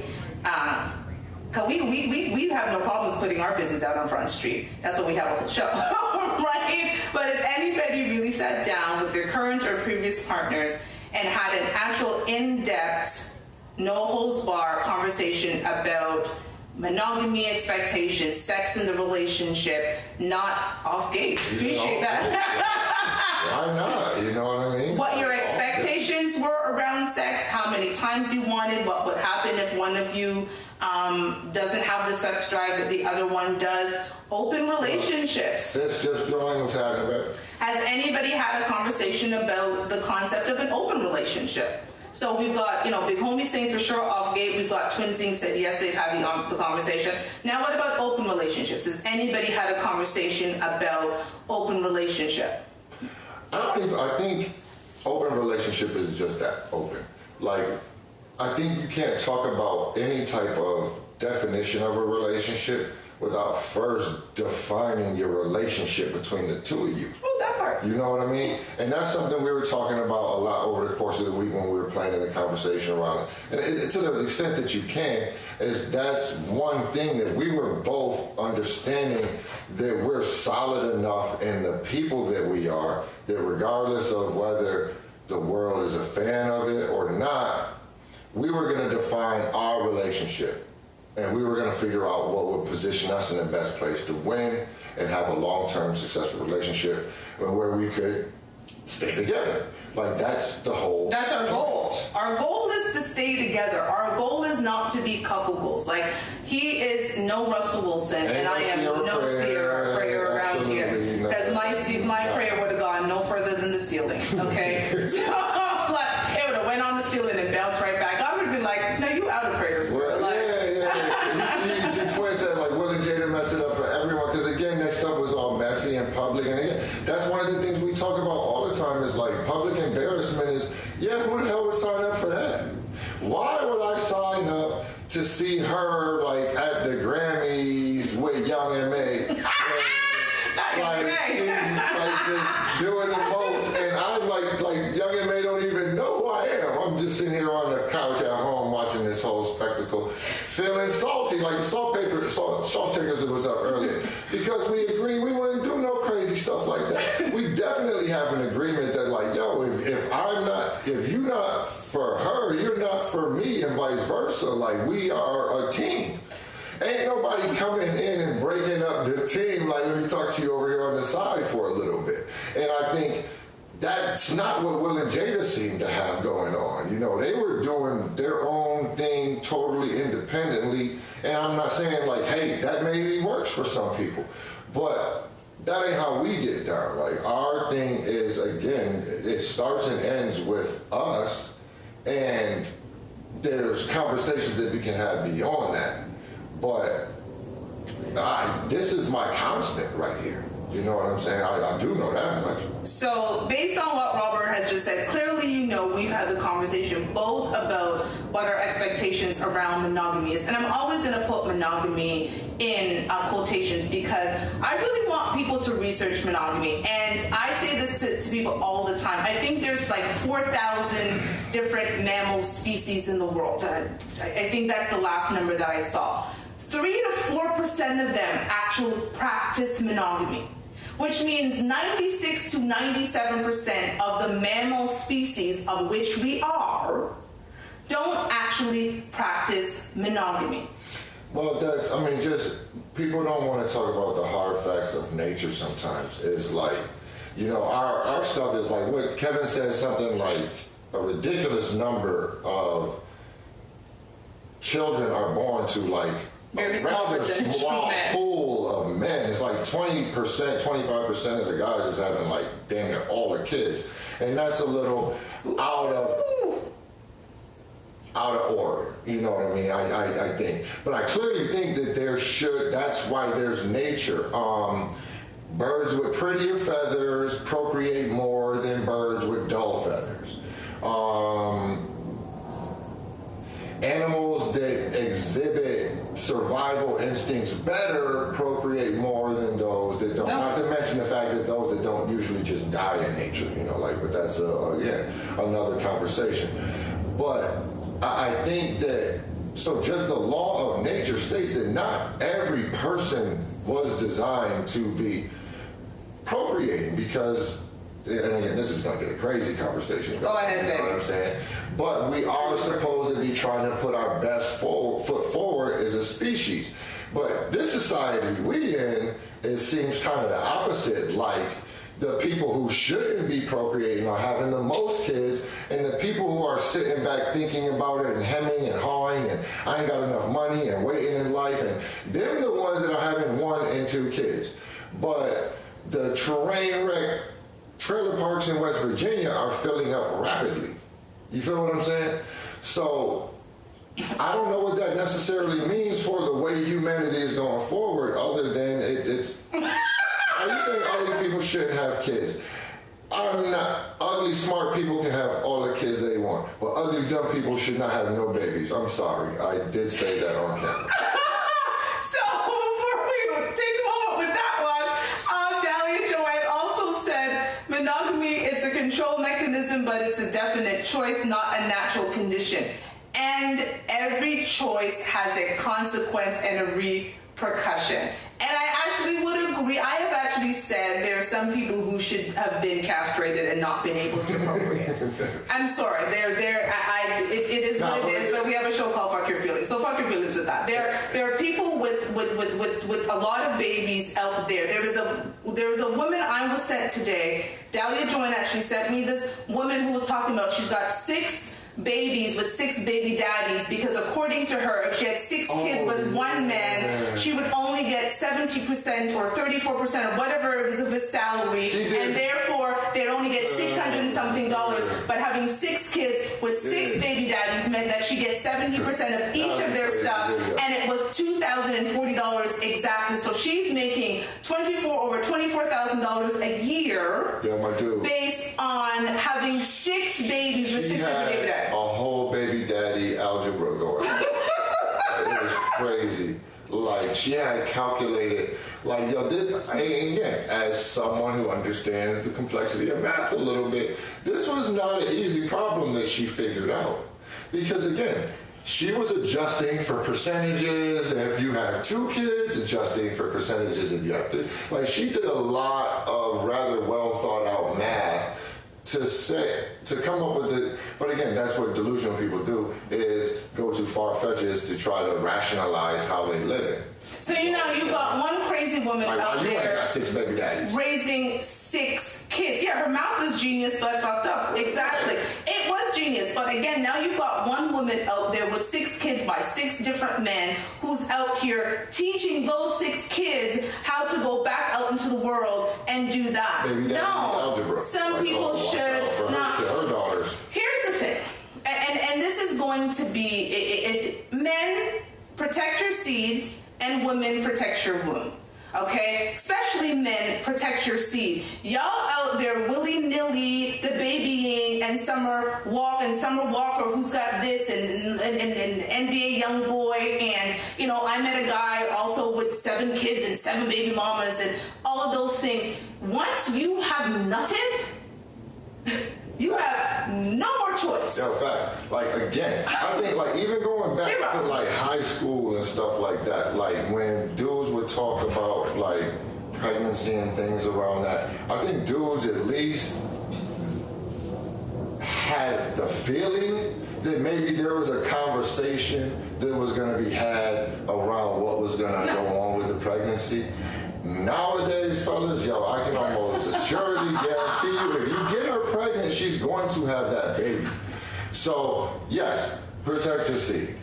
Because we have no problems putting our business out on Front Street. That's what we have a whole show, right? But has anybody really sat down with their current or previous partners and had an actual in-depth, no-holds-barred conversation about monogamy expectations, sex in the relationship, not off-gate? Appreciate that. Why not? You know what I mean? What your expectations were around sex, how many times you wanted, what would happen if one of you doesn't have the sex drive that the other one does. Open relationships. That's just joining what's happening about. Has anybody had a conversation about the concept of an open relationship? So we've got, Big Homie saying for sure off gate. We've got Twinsing said yes, they've had the conversation. Now what about open relationships? Has anybody had a conversation about open relationship? I think open relationship is just that, open. Like, I think you can't talk about any type of definition of a relationship without first defining your relationship between the two of you. Oh, that part. You know what I mean? And that's something we were talking about a lot over the course of the week when we were planning the conversation around it. And to the extent that you can, that's one thing that we were both understanding, that we're solid enough in the people that we are, that regardless of whether the world is a fan of it or not, we were going to define our relationship, and we were going to figure out what would position us in the best place to win and have a long-term successful relationship where we could stay together. Like, that's the whole... That's our goal. Our goal is to stay together. Our goal is not to be couple goals. Like, he is no Russell Wilson, and I am no Sierra Prayer around here. Because my prayer would have gone no further than the ceiling, okay? So, like, it would have went on the ceiling and bounced right back. I would have been like, no, you out of prayers. Well, like, you see Twin said, like, Will and Jada mess it up for everyone, because, again, that stuff was all messy and public. And, again, that's one of the things we talk about all the time is, like, public embarrassment is, yeah, who the hell would sign up for that? why would I sign up to see her like at the Grammys with Young and May? She's like just doing the most, and I'm like Young and May don't even know who I am. I'm just sitting here on the couch at home watching this whole spectacle, feeling salty, like the salt shakers that was up earlier, because we agree we wouldn't do no crazy stuff like that. We definitely have an agreement that like, yo, if you're not for her, you're not for me, and vice versa. Like, we are a team. Ain't nobody coming in and breaking up the team. Like, let me talk to you over here on the side for a little bit. And I think that's not what Will and Jada seemed to have going on. You know, they were doing their own thing totally independently. And I'm not saying like, hey, that maybe works for some people, but that ain't how we get down. Like, our thing is, again, it starts and ends with us, and there's conversations that we can have beyond that. But this is my constant right here. You know what I'm saying? I do know that much. So, based on what Robert has just said, clearly you know we've had the conversation both about what our expectations around monogamy is. And I'm always going to put monogamy in quotations because I really want people to research monogamy. And I say this to people all the time. I think there's like 4,000 different mammal species in the world. I think that's the last number that I saw. 3 to 4% of them actually practice monogamy, which means 96 to 97% of the mammal species of which we are don't actually practice monogamy. Well, just people don't want to talk about the hard facts of nature sometimes. It's like, you know, our stuff is like what Kevin says, something like a ridiculous number of children are born to like very a rather small men. pool of men. It's like 20%, 25% of the guys is having like damn near all the kids. And that's a little out of order. You know what I mean? I think. But I clearly think that that's why there's nature. Birds with prettier feathers procreate more than birds with dull feathers. Animals that exhibit survival instincts better procreate more than those that don't. Not to mention the fact that those that don't usually just die in nature, you know, like, but that's, again, another conversation. But I think that, so just the law of nature states that not every person was designed to be procreating because, and again, this is going to get a crazy conversation. Go ahead, baby. You know what I'm saying? But we are supposed to be trying to put our best foot forward as a species. But this society we in, it seems kind of the opposite. Like, the people who shouldn't be procreating are having the most kids, and the people who are sitting back thinking about it and hemming and hawing and I ain't got enough money and waiting in life, and them the ones that are having 1 and 2 kids. But the train wreck trailer parks in West Virginia are filling up rapidly. You feel what I'm saying? So I don't know what that necessarily means for the way humanity is going forward, other than it's... Are you saying ugly people shouldn't have kids? I'm not. Ugly, smart people can have all the kids they want, but ugly, dumb people should not have no babies. I'm sorry. I did say that on camera. So before we take a moment with that one, Dahlia Joanne also said monogamy is a control mechanism, but it's a definite choice, not a natural condition. And every choice has a consequence and a repercussion. And I actually would agree. I have actually said there are some people who should have been castrated and not been able to procreate. I'm sorry. It is what it is, but we have a show called Fuck Your Feelings. So fuck your feelings with that. There are people with a lot of babies out there. There was a woman I was sent today. Dahlia Joanne actually sent me this woman who was talking about she's got 6 babies with 6 baby daddies, because according to her, if she had 6 kids with 1 man, she would only get 70% or 34% or whatever it was of his salary, and therefore they'd only get $600 and something. But having 6 kids with 6 baby daddies meant that she gets 70% of each of their stuff, and it was $2,040 exactly. So she's making over $24,000 a year, based on having 6 babies with 6 baby daddies. A whole baby daddy she had calculated, like, yo, again, as someone who understands the complexity of math a little bit, this was not an easy problem that she figured out. Because again, she was adjusting for percentages if you have 2 kids, adjusting for percentages if you have 3. Like, she did a lot of rather well thought out math to come up with it. But again, that's what delusional people do, is go to far-fetches to try to rationalize how they live it. So you got one crazy woman out you there ain't got 6 baby daddies raising 6 kids. Yeah, her math was genius, but fucked up. Exactly. It was genius. But again, now you've got one woman out there with 6 kids by 6 different men who's out here teaching those 6 kids how to go back out into the world and do that. Baby algebra. Some people should not. Her daughters. Here's the thing. And this is going to be, men, protect your seeds, and women, protect your womb. Okay? Especially men, protect your seed. Y'all out there willy-nilly, the babying, and Summer Walker, who's got this, and NBA young boy, and, I met a guy also with 7 kids and 7 baby mamas, and all of those things. Once you have nutted, you have no more choice. No, fact. Like, again, I think, like, even going back to, like, high school and stuff like that, like, when dudes would talk about, like, pregnancy and things around that, I think dudes at least had the feeling that maybe there was a conversation that was going to be had around what was going to go on with the pregnancy. Nowadays, fellas, I can almost assuredly guarantee you, if you get her pregnant, she's going to have that baby. So, yes, protect your seed.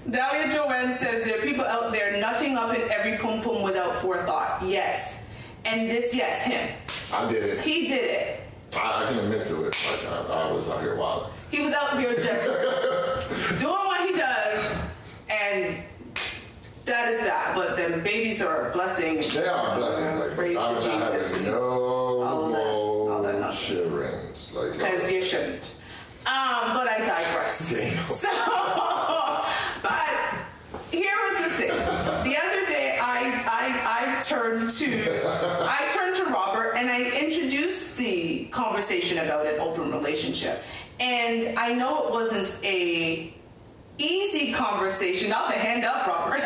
Dahlia Joanne says there are people out there nutting up in every pum-pum without forethought. Yes. And yes, him. I did it. He did it. I can admit to it. Like, I was out here wild. He was out here just doing what he does, and that is that. But then babies are a blessing. They are a blessing. Like, praise to Jesus. I'm not having no children's. Because you shouldn't. But I digress. Damn. So, but here was the thing. The other day, I turned to Robert and I introduced the conversation about an open relationship. And I know it wasn't a easy conversation. Not the hand up, Robert.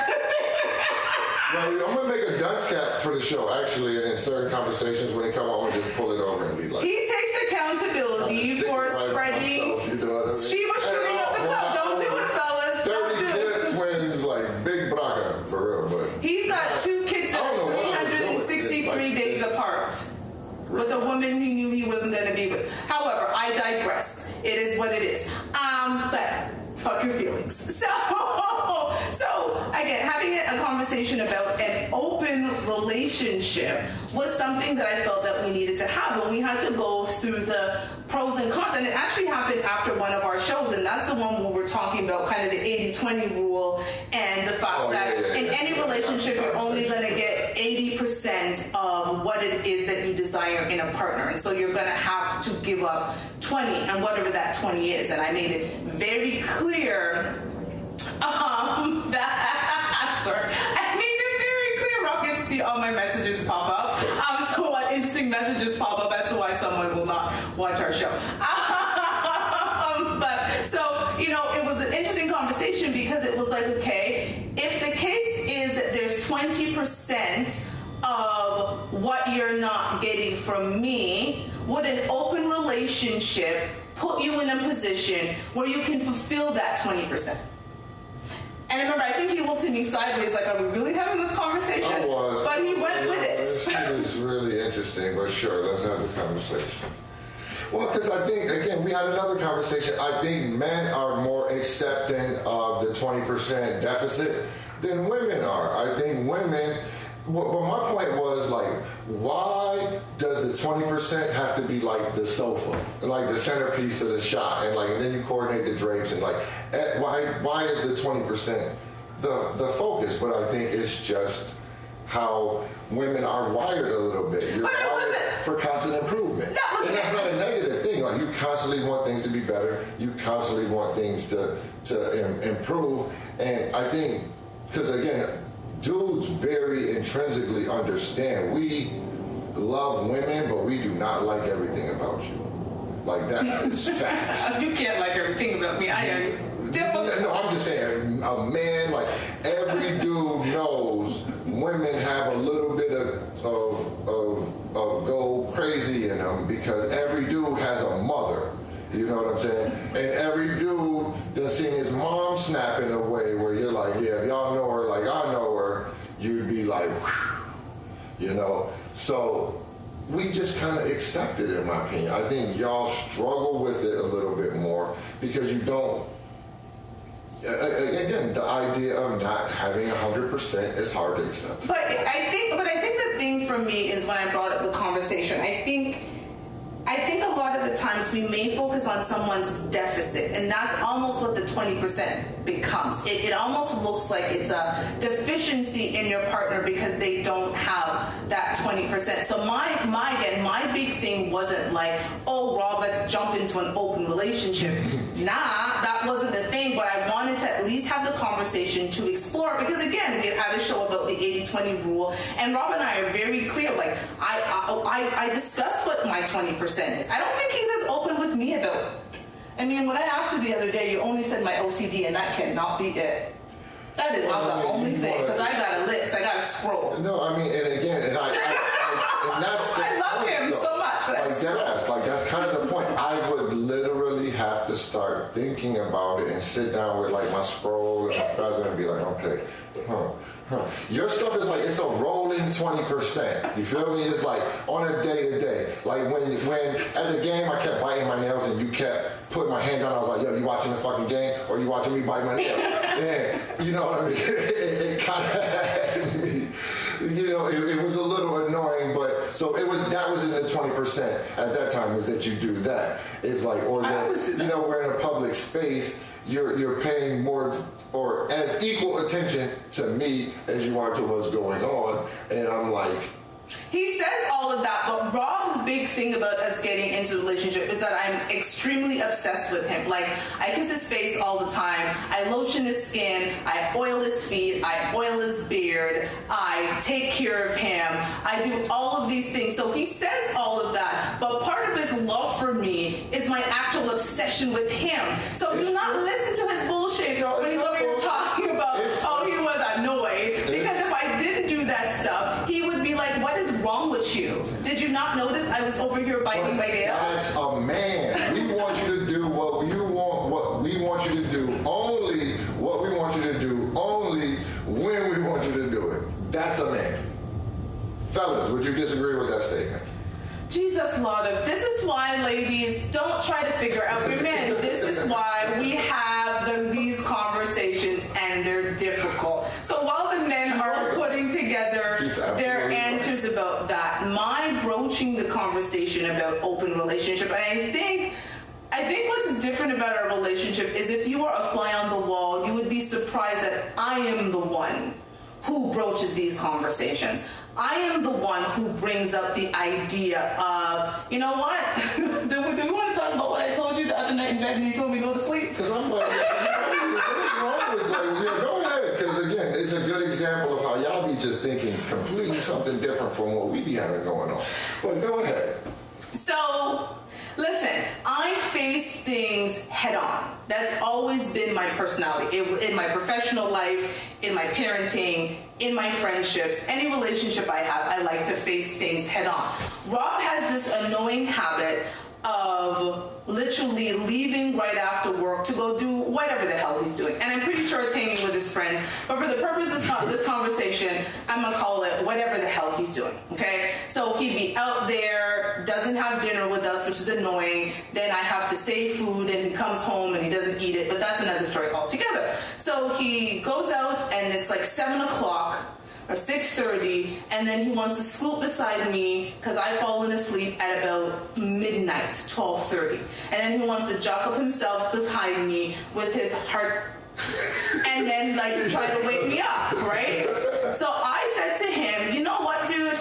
Well, I'm gonna make a dunce cap for the show, actually, and in certain conversations when they come on, we'll just pull it over and be like, he takes accountability for spreading. She was shooting up the club. Don't do it, fellas. Don't do it. Twins, like Big Braca, for real. But he's got 2 kids that are 363 days apart with a woman he knew he wasn't going to be with. However, I digress. It is what it is. But fuck your feelings. So again, having a conversation about an open relationship was something that I felt that we needed to have, and we had to go through the pros and cons. And it actually happened after one of our shows, and that's the one where we're talking about kind of the 80-20 rule and the fact that in any relationship you're only going to get 80% of what it is that you desire in a partner, and so you're going to have to give up 20 and whatever that 20 is. And I made it very clear I made it very clear. Rob gets to see all my messages pop up. So what interesting messages pop up as to why someone will not watch our show. But so, it was an interesting conversation because it was like, okay, if the case is that there's 20% of what you're not getting from me, would an open relationship put you in a position where you can fulfill that 20%? And I remember, I think he looked at me sideways like, are we really having this conversation? I was. But he went with it. It was really interesting, but sure, let's have the conversation. Well, because I think, again, we had another conversation. I think men are more accepting of the 20% deficit than women are. I think women... But my point was, like, why does the 20% have to be like the sofa, like the centerpiece of the shot, and then you coordinate the drapes, and why is the 20% the focus? But I think it's just how women are wired a little bit. You're wired for constant improvement, and that's not a negative thing. Like, you constantly want things to be better. You constantly want things to improve, and I think because again. dudes very intrinsically understand we love women, but we do not like everything about you. Like, that is facts. You can't like everything about me. I am difficult. No, I'm just saying, a man, like, every dude knows women have a little bit of go crazy in them, because every dude has a mother. You know what I'm saying? And every dude that's seen his mom snap in a way where you're like, yeah, if y'all know her like I know her, you'd be like, whew, you know? So we just kind of accept it, in my opinion. I think y'all struggle with it a little bit more because you don't. Again, the idea of not having 100% is hard to accept. But I think the thing for me is when I brought up the conversation, I think a lot of the times we may focus on someone's deficit, and that's almost what the 20% becomes. It almost looks like it's a deficiency in your partner because they don't have that 20%. So my big thing wasn't like, oh, Rob, let's jump into an open relationship. Nah, that wasn't the thing, but I wanted to at least have the conversation to explore, because again, we had a show about the 80-20 rule, and Rob and I are very clear, like, I discussed what my 20% is. I don't think he's as open with me about it. I mean, when I asked you the other day, you only said my OCD, and that cannot be it. That is not the only thing, because I got a list, I got to scroll. No, I mean, and again, and that's I love him so much. But that's kind of the point. I would literally have to start thinking about it and sit down with like my scroll and my feather and be like, okay, Your stuff is like, it's a rolling 20%. You feel me? It's like on a day-to-day. Like when at the game I kept biting my nails and you kept putting my hand down, I was like, yo, you watching the fucking game or you watching me bite my nail? And you know what I mean? It kind of had me. You know, it was a little annoying, but so that was in the 20% at that time, is that you do that. It's like, or that, you know, we're in a public space, you're paying more or as equal attention to me as you are to what's going on, and I'm like, he says all of that, but Rob's big thing about us getting into a relationship is that I'm extremely obsessed with him. Like, I kiss his face all the time, I lotion his skin, I oil his feet, I oil his beard, I take care of him, I do all of these things. So he says all of that, but part of his love for me is my actual obsession with him. So do not listen to his bullshit when he's over here talking about how he was annoyed. Because if I didn't do that stuff, he would be like, what is wrong with you? Did you not notice I was over here biting my nail? That's a man. We want you to do what you want, what we want you to do, only what we want you to do, only when we want you to do it. That's a man. Fellas, would you disagree with that statement? Jesus, Lord, this is why, ladies, don't try to figure out your men. This is why we have these conversations, and they're difficult. So while the men are putting together their answers about that, my broaching the conversation about open relationship, and I think what's different about our relationship is if you are a fly on the wall, you would be surprised that I am the one who broaches these conversations. I am the one who brings up the idea of, you know what? do we want to talk about what I told you the other night in bed and you told me to go to sleep? Because I'm like, what's wrong with, like, yeah, go ahead. Because again, it's a good example of how y'all be just thinking completely something different from what we be having going on. But go ahead. So, listen, I face things head on. That's always been my personality. In my professional life, in my parenting, in my friendships, any relationship I have, I like to face things head on. Rob has this annoying habit of literally leaving right after work to go do whatever the hell he's doing. And I'm pretty sure it's hanging with his friends, but for the purpose of this conversation, I'm gonna call it whatever the hell he's doing, okay? So he'd be out there, doesn't have dinner with us, which is annoying. Then I have to save food and he comes home and he doesn't eat it, but that's another story altogether. So he goes out and it's like 7 o'clock, or 6:30, and then he wants to scoot beside me because I've fallen asleep at about midnight, 12:30. And then he wants to jock up himself beside me with his heart and then like try to wake me up, right? So I said to him, you know what, dude?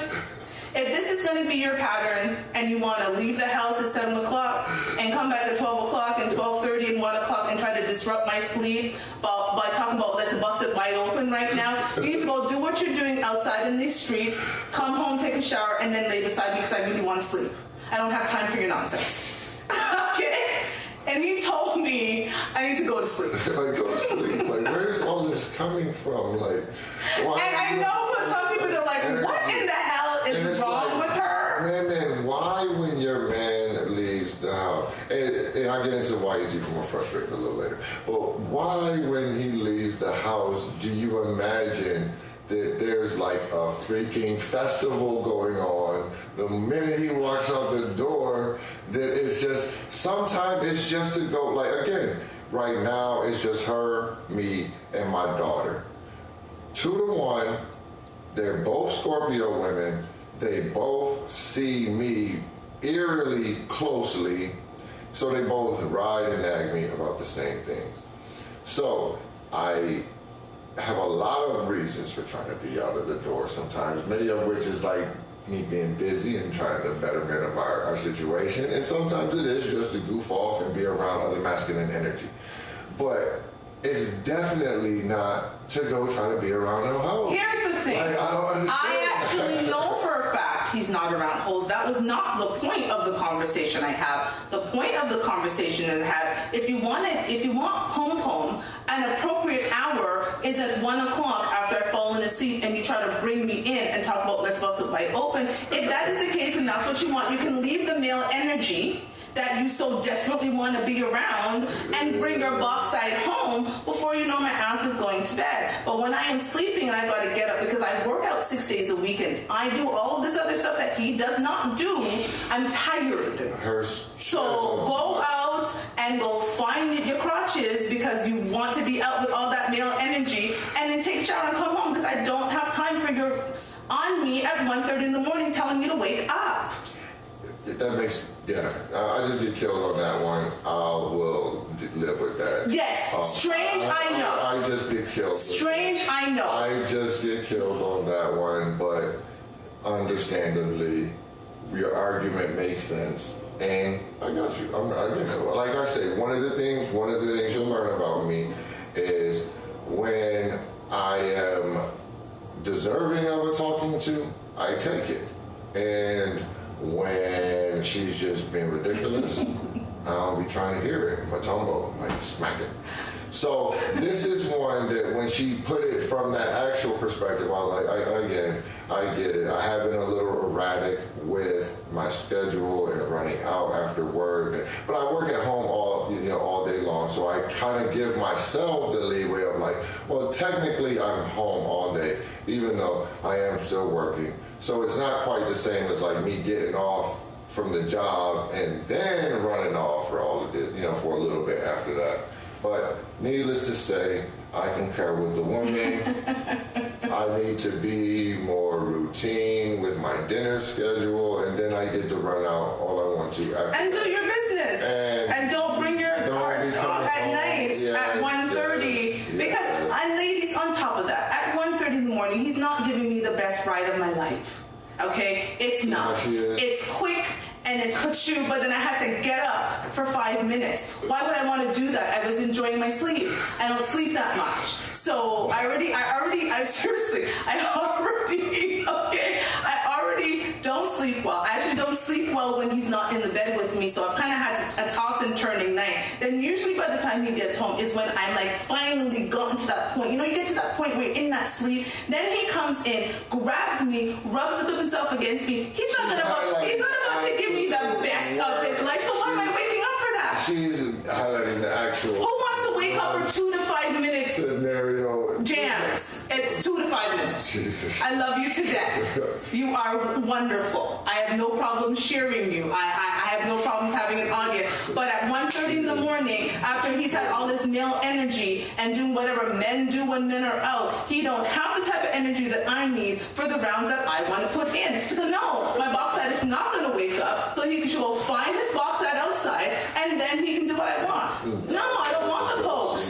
If this is going to be your pattern and you want to leave the house at 7 o'clock and come back at 12 o'clock and 12:30 and 1 o'clock and try to disrupt my sleep by talking about let's bust it wide open right now. You need to go do what you're doing outside in these streets, come home, take a shower, and then lay beside me because I really want to sleep. I don't have time for your nonsense. Okay? And he told me I need to go to sleep. Like, go to sleep. Like, where's all this coming from? Like, why? And I know, but some people are like, what in the hell is wrong with her? Man, why when your man leaves the house, and I get into why he's even more frustrated a little later, but why when he leaves the house do you imagine that there's like a freaking festival going on the minute he walks out the door, that it's just, sometimes it's just to go, like, again, right now it's just her, me, and my daughter. 2-1, they're both Scorpio women, they both see me eerily closely, so they both ride and nag me about the same things. So I have a lot of reasons for trying to be out of the door sometimes, many of which is like me being busy and trying to betterment of our situation, and sometimes it is just to goof off and be around other masculine energy. But it's definitely not to go try to be around no hoes. Here's the thing. Like, I don't understand. I actually know for a fact he's not around hoes. That was not the point of the conversation I have. The point of the conversation I had, if you want pom-pom, an appropriate hour is at 1 o'clock after I've fallen asleep and you try to bring me in and talk about let's bust it wide open. If that is the case and that's what you want, you can leave the male energy that you so desperately want to be around and bring your bauxite home before you know my ass is going to bed. But when I am sleeping and I've got to get up because I work out 6 days a week and I do all this other stuff that he does not do, I'm tired. So go out and go find your crotches because you want to be out with all that male energy, and then take a shower and come home because I don't have time for your on me at 1:30 in the morning telling me to wake up. That makes, yeah, I just get killed on that one. I will live with that. Yes, strange, I know. I just get killed. Strange, I know. I just get killed on that one, but understandably, your argument makes sense. And I got you. Like I say, one of the things you'll learn about me is when I am deserving of a talking to, I take it. And when she's just being ridiculous, I'll be trying to hear it. Matumbo, like smack it. So this is one that when she put it from that actual perspective, I was like, I get it. I have been a little erratic with my schedule and running out after work, but I work at home all day long, so I kind of give myself the leeway of like, well, technically I'm home all day, even though I am still working. So it's not quite the same as like me getting off from the job and then running off for all of this, for a little bit after that. But needless to say, I concur with the woman. I need to be more routine with my dinner schedule, and then I get to run out all I want to after. And do your business. And don't bring your car at night at 1:30. Because, and ladies, on top of that, at 1:30 in the morning, he's not giving me the best ride of my life. Okay? It's not. It's quick. And it's hachu, but then I had to get up for 5 minutes. Why would I want to do that? I was enjoying my sleep. I don't sleep that much. So I already don't sleep well. I actually don't sleep well when he's not in the bed with me. So I've kind of had a toss and turning night. Then usually by the time he gets home is when I'm like finally gotten to that point. You get to that point where you're in that sleep. Then he comes in, grabs me, rubs up himself against me. He's not about to give me the best of his life. So why am I waking up for that? She's highlighting the actual. Who wants to wake up for 2 to 5 minutes scenario jams? It's 2 to 5 minutes. Jesus. I love you to death. You are wonderful. I have no problem sharing you. I have no problems having an audience. But at 1:30 in the morning, after he's had all this male energy and doing whatever men do when men are out, he don't have the type of energy that I need for the rounds that I want to put in. So no, my bauxite is not going to wake up. So he should go find his bauxite outside, and then he can do what I want. No, I don't want the pokes.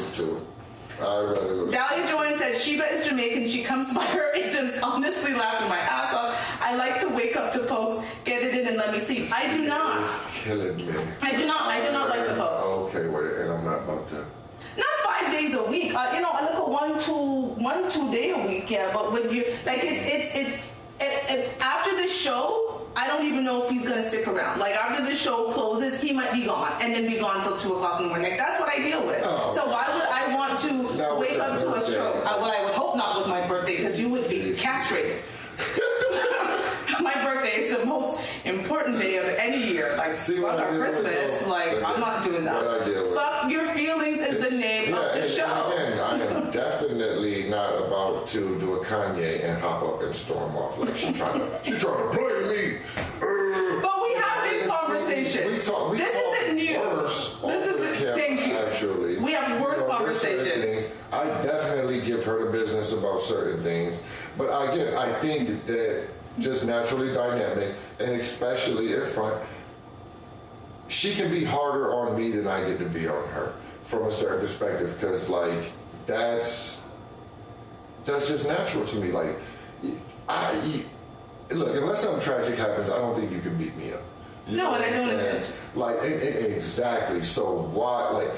Dahlia Joy said Sheba is Jamaican. She comes by her instance, honestly laughing my ass off. I like to wake up to pokes, get it in, and let me sleep. I do not. It's killing me. I do not like the pokes. Okay, wait, and I'm not about to. Not 5 days a week. I look at one, 2 day a week. Yeah, but when you like, it's after the show, I don't even know if he's gonna stick around. Like after the show closes, he might be gone and then be gone till 2 o'clock in the morning. Like that's what I deal with. Oh. So why would I want to wake up to a stroke? What I would hope not with my birthday, because you would be castrated. My birthday is the most important day of any year. Like, fuck our Christmas. Like, I'm not doing that. Fuck your feelings is the name of the show. Again, I am definitely not about to do a Kanye and hop up and storm off like she's trying to play me. But we have these conversations. This isn't new. Thank you. Actually, we have worse conversations. I definitely give her the business about certain things, but I think that just naturally dynamic, and especially in front, she can be harder on me than I get to be on her from a certain perspective, because like that's just natural to me. Like look, unless something tragic happens, I don't think you can beat me up. No, and I don't intend to. Like exactly. So why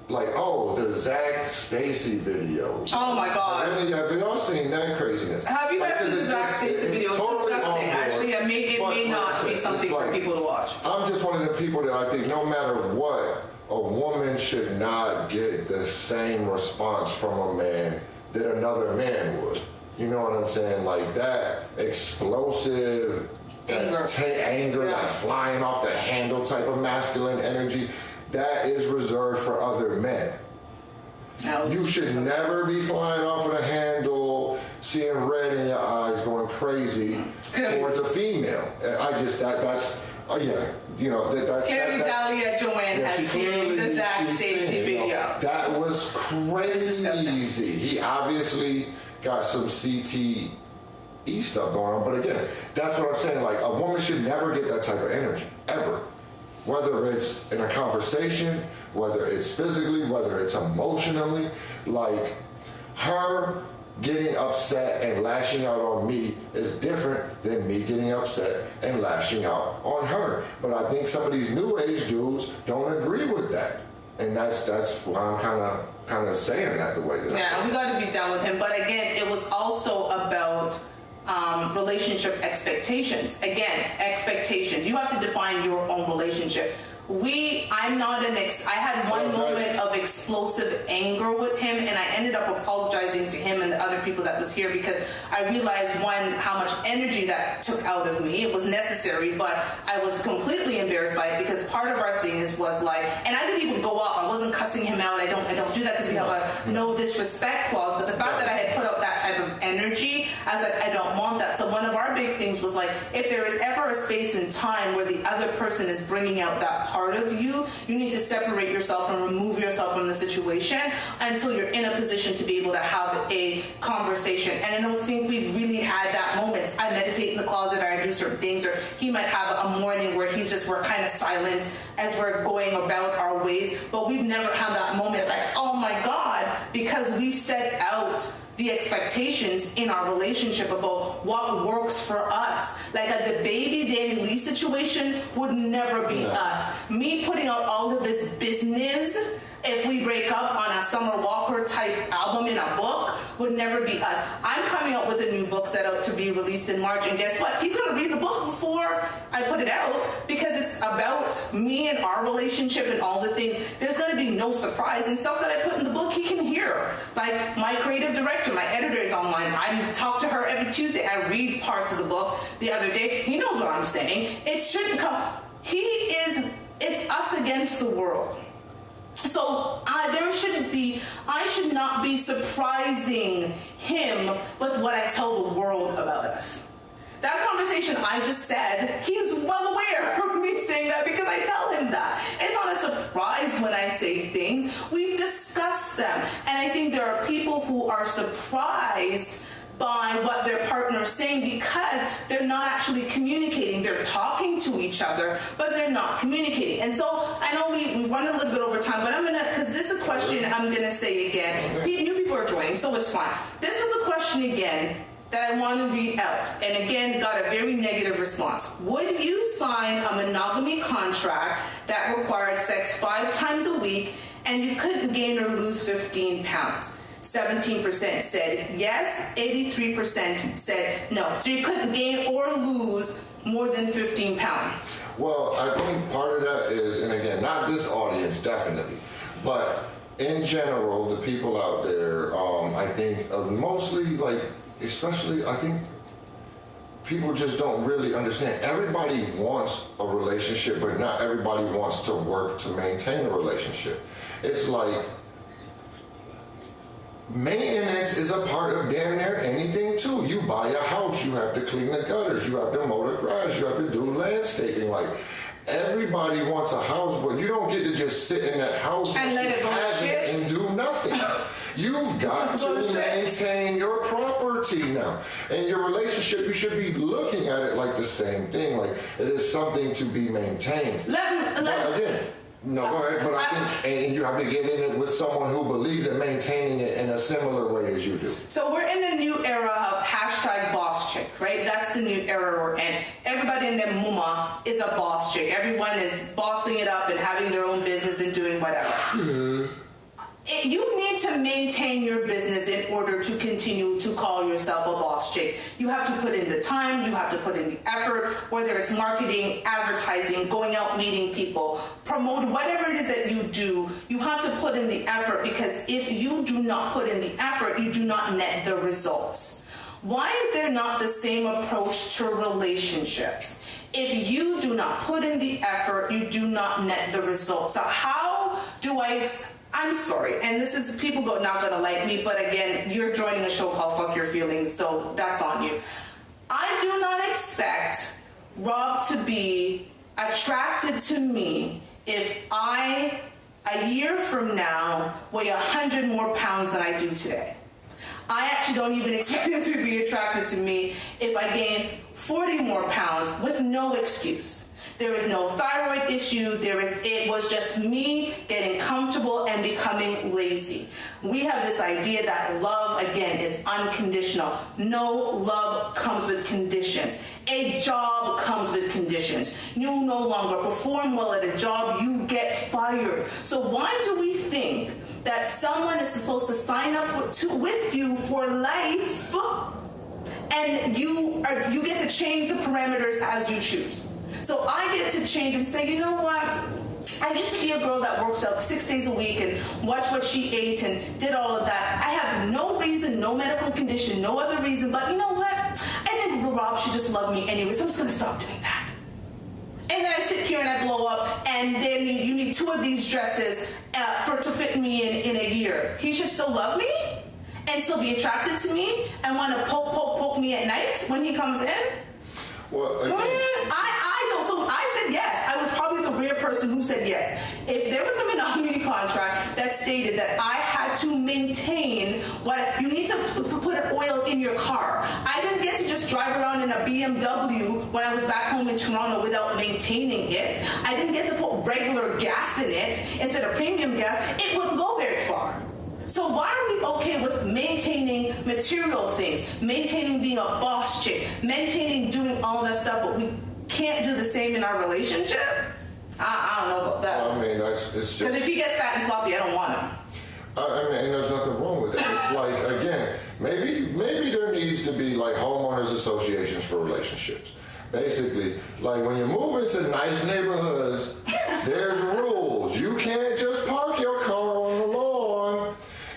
the Zach Stacy video. Oh my God. Have y'all seen that craziness? Have you guys seen the Zach Stacy video? It's totally disgusting. Actually, it may not be something for people to watch. I'm just one of the people that I think no matter what, a woman should not get the same response from a man that another man would. You know what I'm saying? Like that explosive anger, like flying off the handle type of masculine energy. That is reserved for other men. You should never be flying off of the handle, seeing red in your eyes, going crazy towards a female. That's that's Clearly Dahlia Joanne has seen the Zach Stacy video. That was crazy. He obviously got some CTE stuff going on, but again, that's what I'm saying. Like a woman should never get that type of energy ever. Whether it's in a conversation, whether it's physically, whether it's emotionally, like her getting upset and lashing out on me is different than me getting upset and lashing out on her. But I think some of these new age dudes don't agree with that. And that's why I'm kind of saying that the way that I we got to be done with him. But again, it was also about relationship expectations. Again, expectations. You have to define your own relationship. I had one moment of explosive anger with him, and I ended up apologizing to him and the other people that was here, because I realized, one, how much energy that took out of me. It was necessary, but I was completely embarrassed by it, because part of our thing was like, and I didn't even go off. I wasn't cussing him out. I don't do that, because we have a no disrespect clause. But the fact that I had put out that type of energy, I was like, I don't want that. So one of our big things was like, if there is ever a space and time where the other person is bringing out that part of you, you need to separate yourself and remove yourself from the situation until you're in a position to be able to have a conversation. And I don't think we've really had that moment. I meditate in the closet, or I do certain things, or he might have a morning where we're kind of silent as we're going about our ways, but we've never had that moment like, oh my God, because we've set out the expectations in our relationship about what works for us. Like the baby Danny Lee situation would never be us. Me putting out all of this business, if we break up on a Summer Walker type album in a book, would never be us. I'm coming out with a new book set out to be released in March, and guess what? He's going to read the book before I put it out, because it's about me and our relationship and all the things. There's going to be no surprise, and stuff that I put in the book he can hear. Like my creative director, my editor is online. I talk to her every Tuesday. I read parts of the book the other day. He knows what I'm saying. It shouldn't come. It's us against the world. So I should not be surprising him with what I tell the world about us. That conversation I just said, he's well aware of me saying that, because I tell him that. It's not a surprise when I say things. We've discussed them. And I think there are people who are surprised by what their partner's saying, because they're not actually communicating. They're talking to each other, but they're not communicating. And so I know we run a little bit over time, but because this is a question I'm going to say again. New people are joining, so it's fine. This is the question again that I want to read out, and again got a very negative response. Would you sign a monogamy contract that required sex 5 times a week and you couldn't gain or lose 15 pounds. 17% said yes, 83% said no. So you couldn't gain or lose more than 15 pounds. Well, I think part of that is, and again, not this audience, definitely, but in general, the people out there, I think mostly, like, especially, I think people just don't really understand. Everybody wants a relationship, but not everybody wants to work to maintain a relationship. It's like, maintenance is a part of damn near anything too. You buy a house, you have to clean the gutters, you have to mow the grass, you have to do landscaping. Like, everybody wants a house, but you don't get to just sit in that house and let it go to shit and do nothing. You've got to maintain your property now. And your relationship, you should be looking at it like the same thing. Like, it is something to be maintained. No, go ahead. But I think, and you have to get in it with someone who believes in maintaining it in a similar way as you do. So we're in a new era of hashtag boss chick, right? That's the new era we're in. Everybody in their muma is a boss chick. Everyone is bossing it up and having their own business and doing whatever. You need to maintain your business in order to continue to call yourself a boss chick. You have to put in the time, you have to put in the effort, whether it's marketing, advertising, going out meeting people, promoting, whatever it is that you do, you have to put in the effort, because if you do not put in the effort, you do not net the results. Why is there not the same approach to relationships? If you do not put in the effort, you do not net the results. So how do I'm sorry, and this is, people not gonna like me, but again, you're joining a show called Fuck Your Feelings, so that's on you. I do not expect Rob to be attracted to me if I, a year from now, weigh 100 more pounds than I do today. I actually don't even expect him to be attracted to me if I gain 40 more pounds with no excuse. There is no thyroid issue. It was just me getting comfortable and becoming lazy. We have this idea that love, again, is unconditional. No love comes with conditions. A job comes with conditions. You no longer perform well at a job, you get fired. So why do we think that someone is supposed to sign up with you for life, and you get to change the parameters as you choose? So I get to change and say, you know what? I used to be a girl that works out 6 days a week and watch what she ate and did all of that. I have no reason, no medical condition, no other reason, but you know what? I think Rob should just love me anyway, so I'm just going to stop doing that. And then I sit here and I blow up, and then you need 2 of these dresses to fit me in a year. He should still love me and still be attracted to me and want to poke me at night when he comes in? Well, again, I said yes. I was probably the rare person who said yes. If there was a monogamy contract that stated that I had to maintain what you need to put oil in your car, I didn't get to just drive around in a BMW when I was back home in Toronto without maintaining it. I didn't get to put regular gas in it instead of premium gas. It wouldn't go very far. So why are we okay with maintaining material things, maintaining being a boss chick, maintaining doing all that stuff, but we can't do the same in our relationship? I don't know about that. Well, I mean, it's just... Because if he gets fat and sloppy, I don't want him. I mean, and there's nothing wrong with that. It's like, again, maybe there needs to be like homeowners associations for relationships. Basically, like when you move into nice neighborhoods, there's rules. You can't just park your car on the lawn.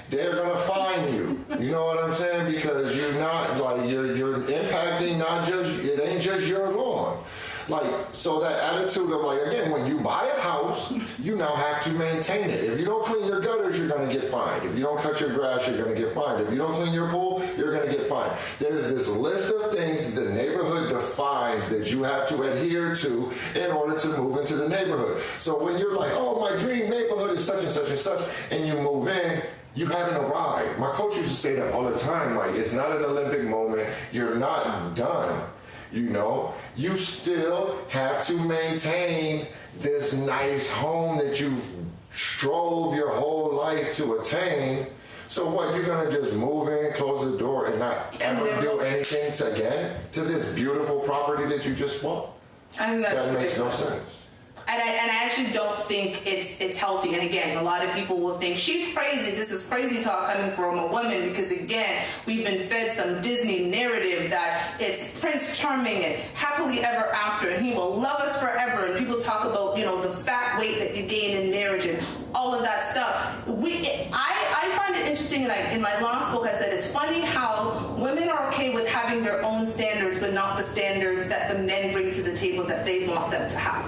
They're gonna fine you. You know what I'm saying? Because you're not like you're impacting it ain't just your lawn. Like, so that attitude of like, again, when you buy a house, you now have to maintain it. If you don't clean your gutters, you're gonna get fined. If you don't cut your grass, you're gonna get fined. If you don't clean your pool, you're gonna get fined. There's this list of things that the neighborhood defines that you have to adhere to in order to move into the neighborhood. So when you're like, oh, my dream neighborhood is such and such and such, and you move in, you haven't arrived. My coach used to say that all the time, like, it's not an Olympic moment, you're not done. You know, you still have to maintain this nice home that you've strove your whole life to attain. So what, you're gonna just move in, close the door, and not ever do anything to this beautiful property that you just bought? I think that's that makes ridiculous. no sense. And I actually don't think it's healthy. And again, a lot of people will think she's crazy. This is crazy talk coming from a woman because again, we've been fed some Disney narrative that it's Prince Charming and happily ever after, and he will love us forever. And people talk about the fat weight that you gain in marriage and all of that stuff. I find it interesting. In my last book, I said it's funny how women are okay with having their own standards, but not the standards that the men bring to the table that they want them to have.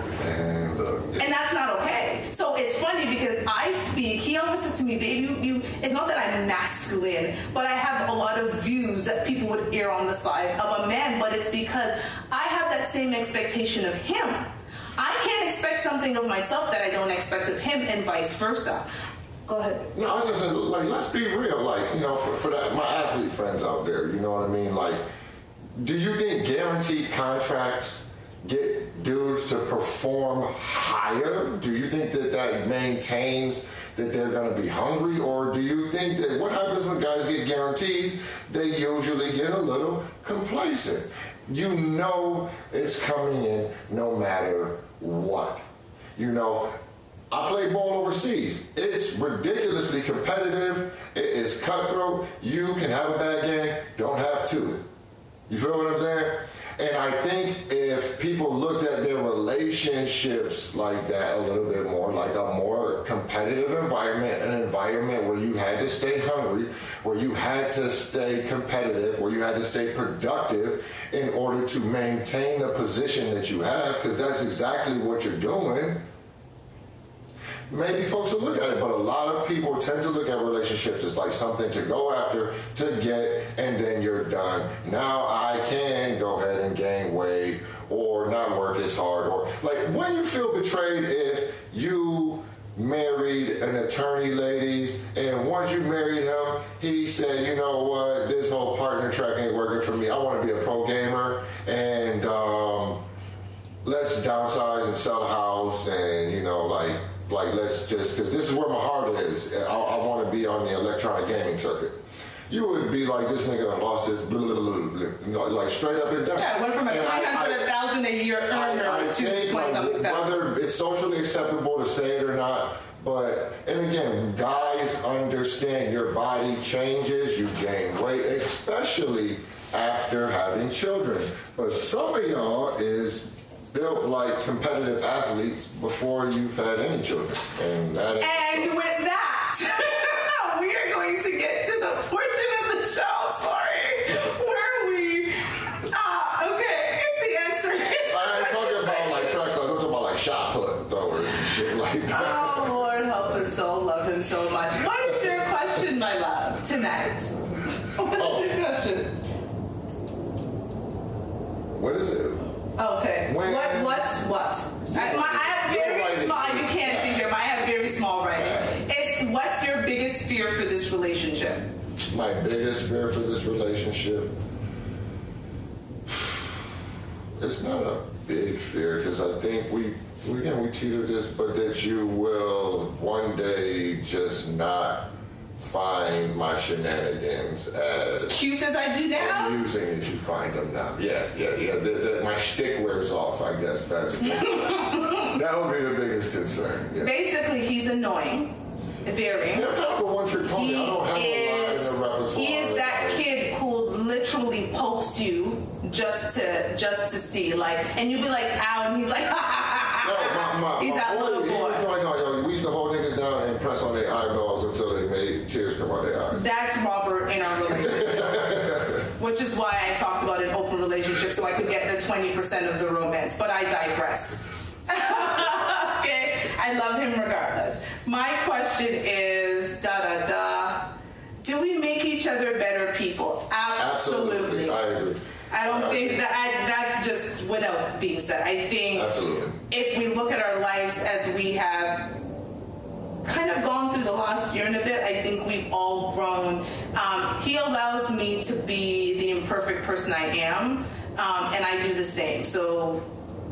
And that's not okay. So it's funny because I speak, he always says to me, babe, you it's not that I'm masculine, but I have a lot of views that people would err on the side of a man, but it's because I have that same expectation of him. I can't expect something of myself that I don't expect of him and vice versa. Go ahead. No, I was just saying, let's be real. For that, my athlete friends out there, you know what I mean? Do you think guaranteed contracts get dudes to perform higher? Do you think that maintains that they're going to be hungry? Or do you think that what happens when guys get guarantees, they usually get a little complacent? You know it's coming in no matter what. I play ball overseas. It's ridiculously competitive. It is cutthroat. You can have a bad game, don't have two. You feel what I'm saying? And I think if people looked at their relationships like that a little bit more, like a more competitive environment, an environment where you had to stay hungry, where you had to stay competitive, where you had to stay productive in order to maintain the position that you have, because that's exactly what you're doing, maybe folks will look at it. But a lot of people tend to look at relationships as like something to go after, to get, and then you're done. Now I can go ahead and gain weight or not work as hard. Or when you feel betrayed if you married an attorney, ladies, and once you married him, he said, you know what, this whole partner track ain't working for me. I want to be a pro gamer, and let's downsize and sell the house, and let's just, because this is where my heart is. I want to be on the electronic gaming circuit. You would be like, this nigga done lost his blah, blah, blah, blah, straight up and down. Yeah, went from a 300,000 a year earner to 20-something thousand. Whether it's socially acceptable to say it or not, and again, guys understand your body changes, you gain weight, especially after having children. But some of y'all is built like competitive athletes before you've had any children. And with that, we are going to get to the portion of the show, where we, okay, if the answer is... I ain't talking about tracks, I'm talking about shot put throwers and shit like that. Oh, Lord help his soul, love him so much. What is your question, my love, tonight? What is your question? What is it? Okay. What's what? I have very small. You can't see here, but I have very small writing. It's what's your biggest fear for this relationship? My biggest fear for this relationship? It's not a big fear, because I think we teeter this, but that you will one day just not find my shenanigans as cute as I do now, amusing as you find them now. Yeah. My shtick wears off, I guess. That would be the biggest concern. Yeah. Basically, he's annoying. Very. Yeah, kind of a one-trick pony. I don't have a line in the repertoire. He is that kid who literally pokes you just to see, and you'll be like, ow, and he's like, ha ha ha ha. He's that little boy. We used to hold niggas down and press on their eyeballs until they made tears come out their eyes. That's Robert in our relationship. Which is why I talked about an open relationship, so I could get the 20% of the romance. But I digress. Okay, I love him regardless. My question is, do we make each other better people? Absolutely. I agree. I don't think that's just without being said. I think absolutely. If we look at our lives as we have kind of gone through the last year and a bit, I think we've all grown. He allows me to be the imperfect person I am, and I do the same. So,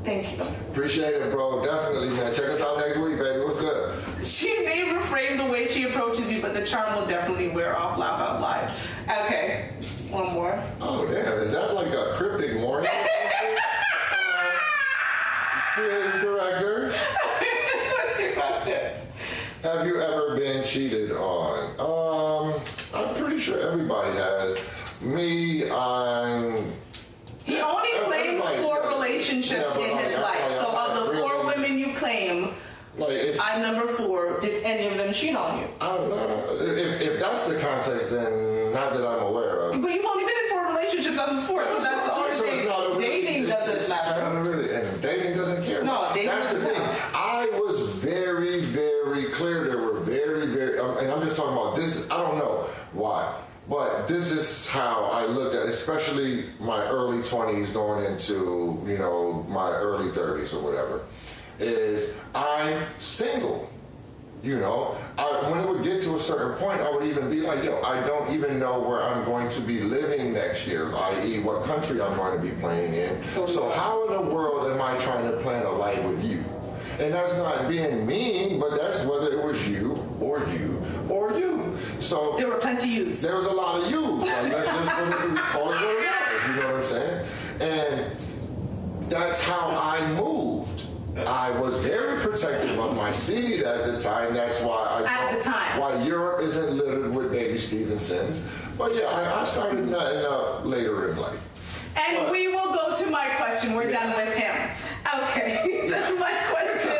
thank you. Appreciate it, bro. Definitely, man. Check us out next week, baby. What's good? She may reframe the way she approaches you, but the charm will definitely wear off. Laugh out loud. Okay, one more. Oh, damn. Is that like a cryptic warning? Creative director. Have you ever been cheated on? I'm pretty sure everybody has. Me, I'm... He only claims 4 relationships in his life. So of the 4 women you claim, I'm number 4. Did any of them cheat on you? I don't know. If that's the context, then not that I'm aware of. But you've only been in 4 relationships out of 4, so that's the only thing. Dating doesn't matter. And dating doesn't care. No, dating that's the doesn't thing. matter. I was very, very clear. There were very, and I'm just talking about this. I don't know why. But this is how I looked at, especially my early 20s going into, my early 30s or whatever, is I'm single. When it would get to a certain point, I would even be like, I don't even know where I'm going to be living next year, i.e. what country I'm going to be playing in. So how in the world am I trying to plan a life with you? And that's not being mean, but that's whether it was you or you or you. So there were plenty of yous. There was a lot of yous. Let's just call it what it was. You know what I'm saying? And that's how I moved. I was very protective of my seed at the time. That's why why Europe isn't littered with baby Stevensons. But yeah, I started nutting up later in life. And we will go to my question. We're done with him. Okay. My question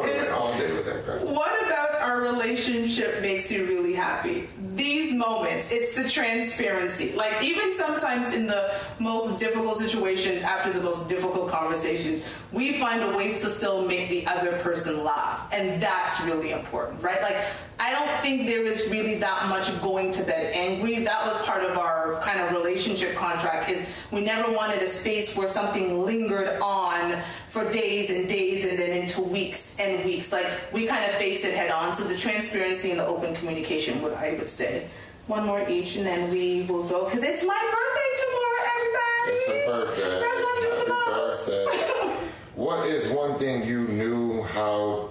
is, all day with that question. What about our relationship makes you really happy? These moments, it's the transparency. Like even sometimes in the most difficult situations, after the most difficult conversations, we find a ways to still make the other person laugh. And that's really important, right? Like I don't think there is really that much going to bed angry. That was part of our kind of relationship contract, is we never wanted a space where something lingered on for days and days and then into weeks and weeks. Like we kind of faced it head on. So the transparency and the open communication, what I would say. One more each and then we will go, because it's my birthday tomorrow, everybody. It's her birthday. That's what I'm doing the most. Birthday. What is one thing you knew how...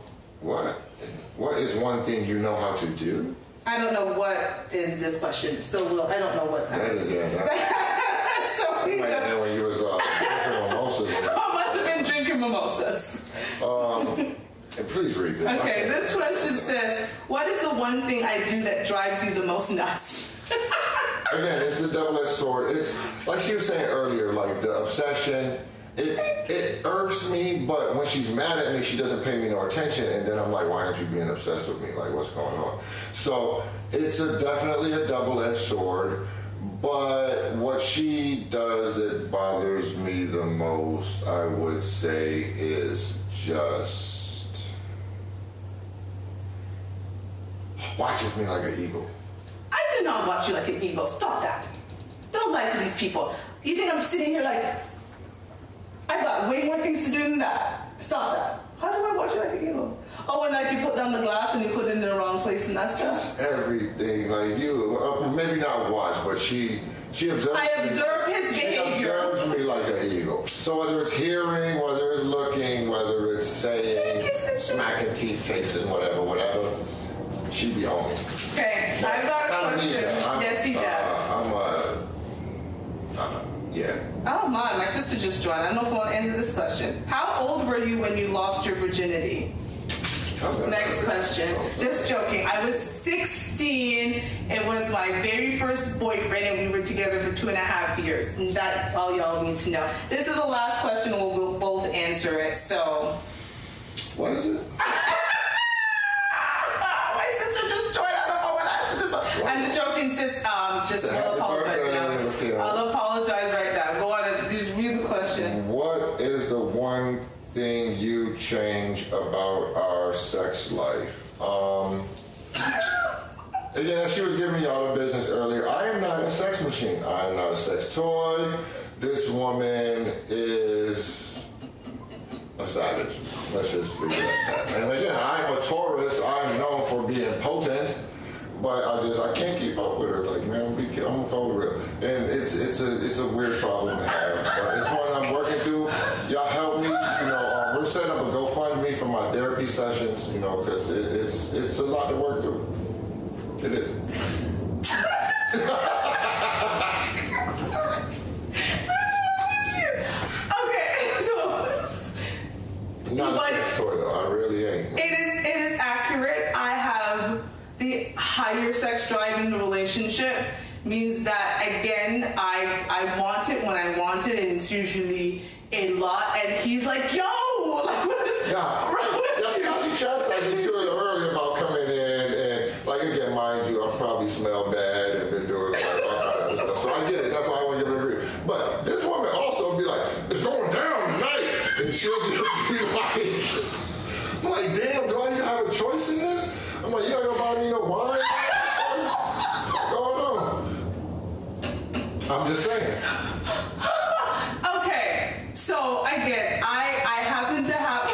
What is one thing you know how to do? I don't know what is this question, so I don't know what that is. So you might know when you was drinking mimosas. I must have been drinking mimosas. And please read this. Okay, this question says, what is the one thing I do that drives you the most nuts? Again, it's the double-edged sword. It's like she was saying earlier, like the obsession. It irks me, but when she's mad at me, she doesn't pay me no attention, and then I'm like, why aren't you being obsessed with me? Like, what's going on? So it's definitely a double-edged sword, but what she does that bothers me the most, I would say, is just watches me like an eagle. I do not watch you like an eagle. Stop that. Don't lie to these people. You think I'm sitting here like... I've got way more things to do than that. Stop that. How do I watch you like an eagle? Oh, and like you put down the glass and you put it in the wrong place and that's just everything. Like you, maybe not watch, but she observes. I observe his behavior. She observes me like an eagle. So whether it's hearing, whether it's looking, whether it's saying, smacking teeth, tasting, whatever, she be on me. Okay, I've got a question. Yes, he does. Yeah. Oh my sister just joined. I don't know if I want to answer this question. How old were you when you lost your virginity? Next question. Just joking. I was 16. It was my very first boyfriend, and we were together for 2.5 years. And that's all y'all need to know. This is the last question. We'll both answer it. So. What is it? My sister just joined. I don't know what I answered this one. I'm just joking, sis. I'll apologize now. I'll apologize right now. Go on and just read the question. What is the one thing you change about our sex life? Again, she was giving y'all the business earlier. I am not a sex machine. I am not a sex toy. This woman is a savage. Let's just leave it at that. And again, I'm a Taurus. I'm known for being potent. But I can't keep up with her. Like, man, I'm gonna call it real. And it's a weird problem to have. But it's one I'm working through. Y'all help me. We're setting up a GoFundMe for my therapy sessions. Because it's a lot to work through. It is. I'm sorry. Okay, so not a sex toy though. I really ain't. It is accurate. really a lot, and he's like, yo, like, what is wrong with you? She chastised me too earlier about coming in and, like, again, mind you, I probably smell bad and been doing like, all kind of stuff. So I get it. That's why I want to give her a agree. But this woman also be like, it's going down tonight, and she'll just be like, I'm like, damn, do I even have a choice in this? I'm like, you not gonna buy me no wine? What's going on? I'm just saying. Okay, so again, I happen to have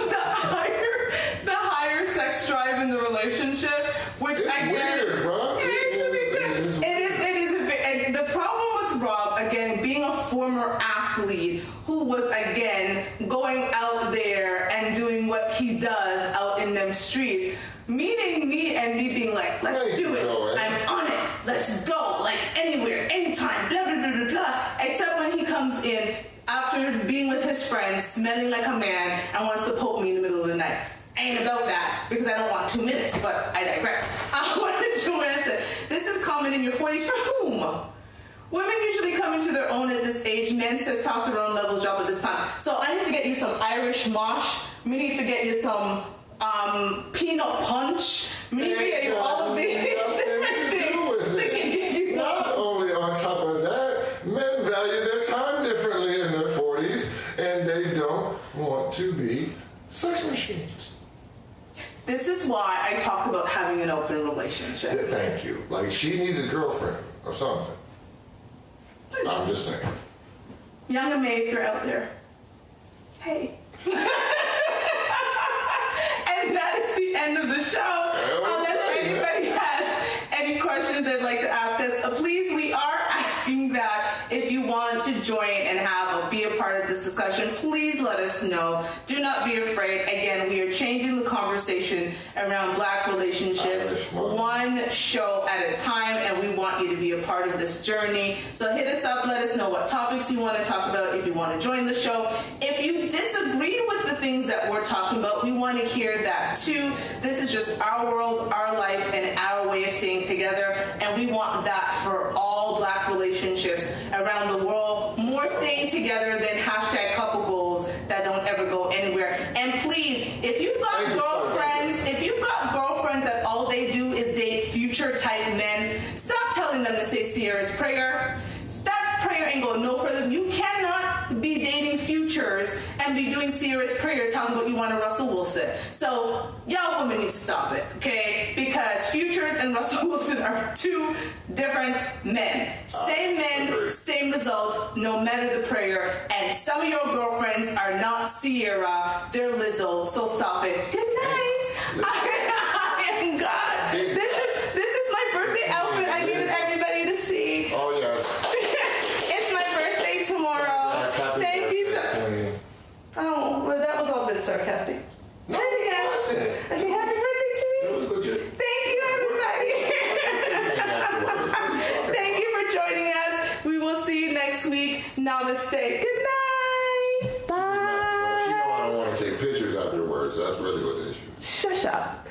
the higher sex drive in the relationship, which It's I get. weird, bro. It is a bit, and the problem with Rob, again, being a former athlete who was, again, going out there and doing what he does out in them streets, meeting me and me being like, let's do it. I'm on it. Let's go. Like, anywhere, anytime, blah, blah, blah, blah, blah. Except when he comes in after being with his friends, smelling like a man, and wants to poke me in the middle of the night. Ain't about that, because I don't want 2 minutes, but I digress. What did Joanna say? This is common in your 40s for whom? Women usually come into their own at this age. Men's testosterone levels drop at this time. So I need to get you some Irish mosh. We need to get you some peanut punch. We need to get you all of these different things. Not only on top of that, men value their time differently in their 40s, and they don't want to be sex machines. This is why I talk about having an open relationship. Thank you. Like, she needs a girlfriend or something. I'm just saying. Young and May, if you're out there, hey. And that is the end of the show. Unless anybody has any questions they'd like to ask us, please, we are asking that if you want to join and be a part of this discussion, please let us know. Do not be afraid. Again, we are changing the conversation around Black relationships one show at a time, and we want you to be a part of this journey. So hit us up. Let us know what topics you want to talk about if you want to join the show. If you disagree with the things that we're talking about, we want to hear that too. This is just our world, our life, and our way of staying together, and we want that for all Black relationships around the world. More staying together than hashtag couple goals that don't ever go anywhere. And please, if you've got girlfriends that all they do is date future type men, stop telling them to say Sierra's prayer. That prayer ain't going no further. You cannot be dating futures and be doing Sierra's prayer talking about you want a Russell Wilson. So y'all women need to stop it, okay? Because futures and Russell Wilson are two different men. Same men, same results, no matter the prayer. And some of your girlfriends are not Sierra, they're Lizzo, so stop it. Good night. I am God. This is my birthday outfit I needed everybody to see. Oh, yes. It's my birthday tomorrow. Thank you so much. Oh, well, that was all a bit sarcastic. No, Say it again. Okay, happy birthday to me. It was legit. Thank you, everybody. Thank you for joining us. We will see you next week. Namaste. Good night. Bye. So she know I don't want to take pictures afterwards. That's really what the issue is. Shush up.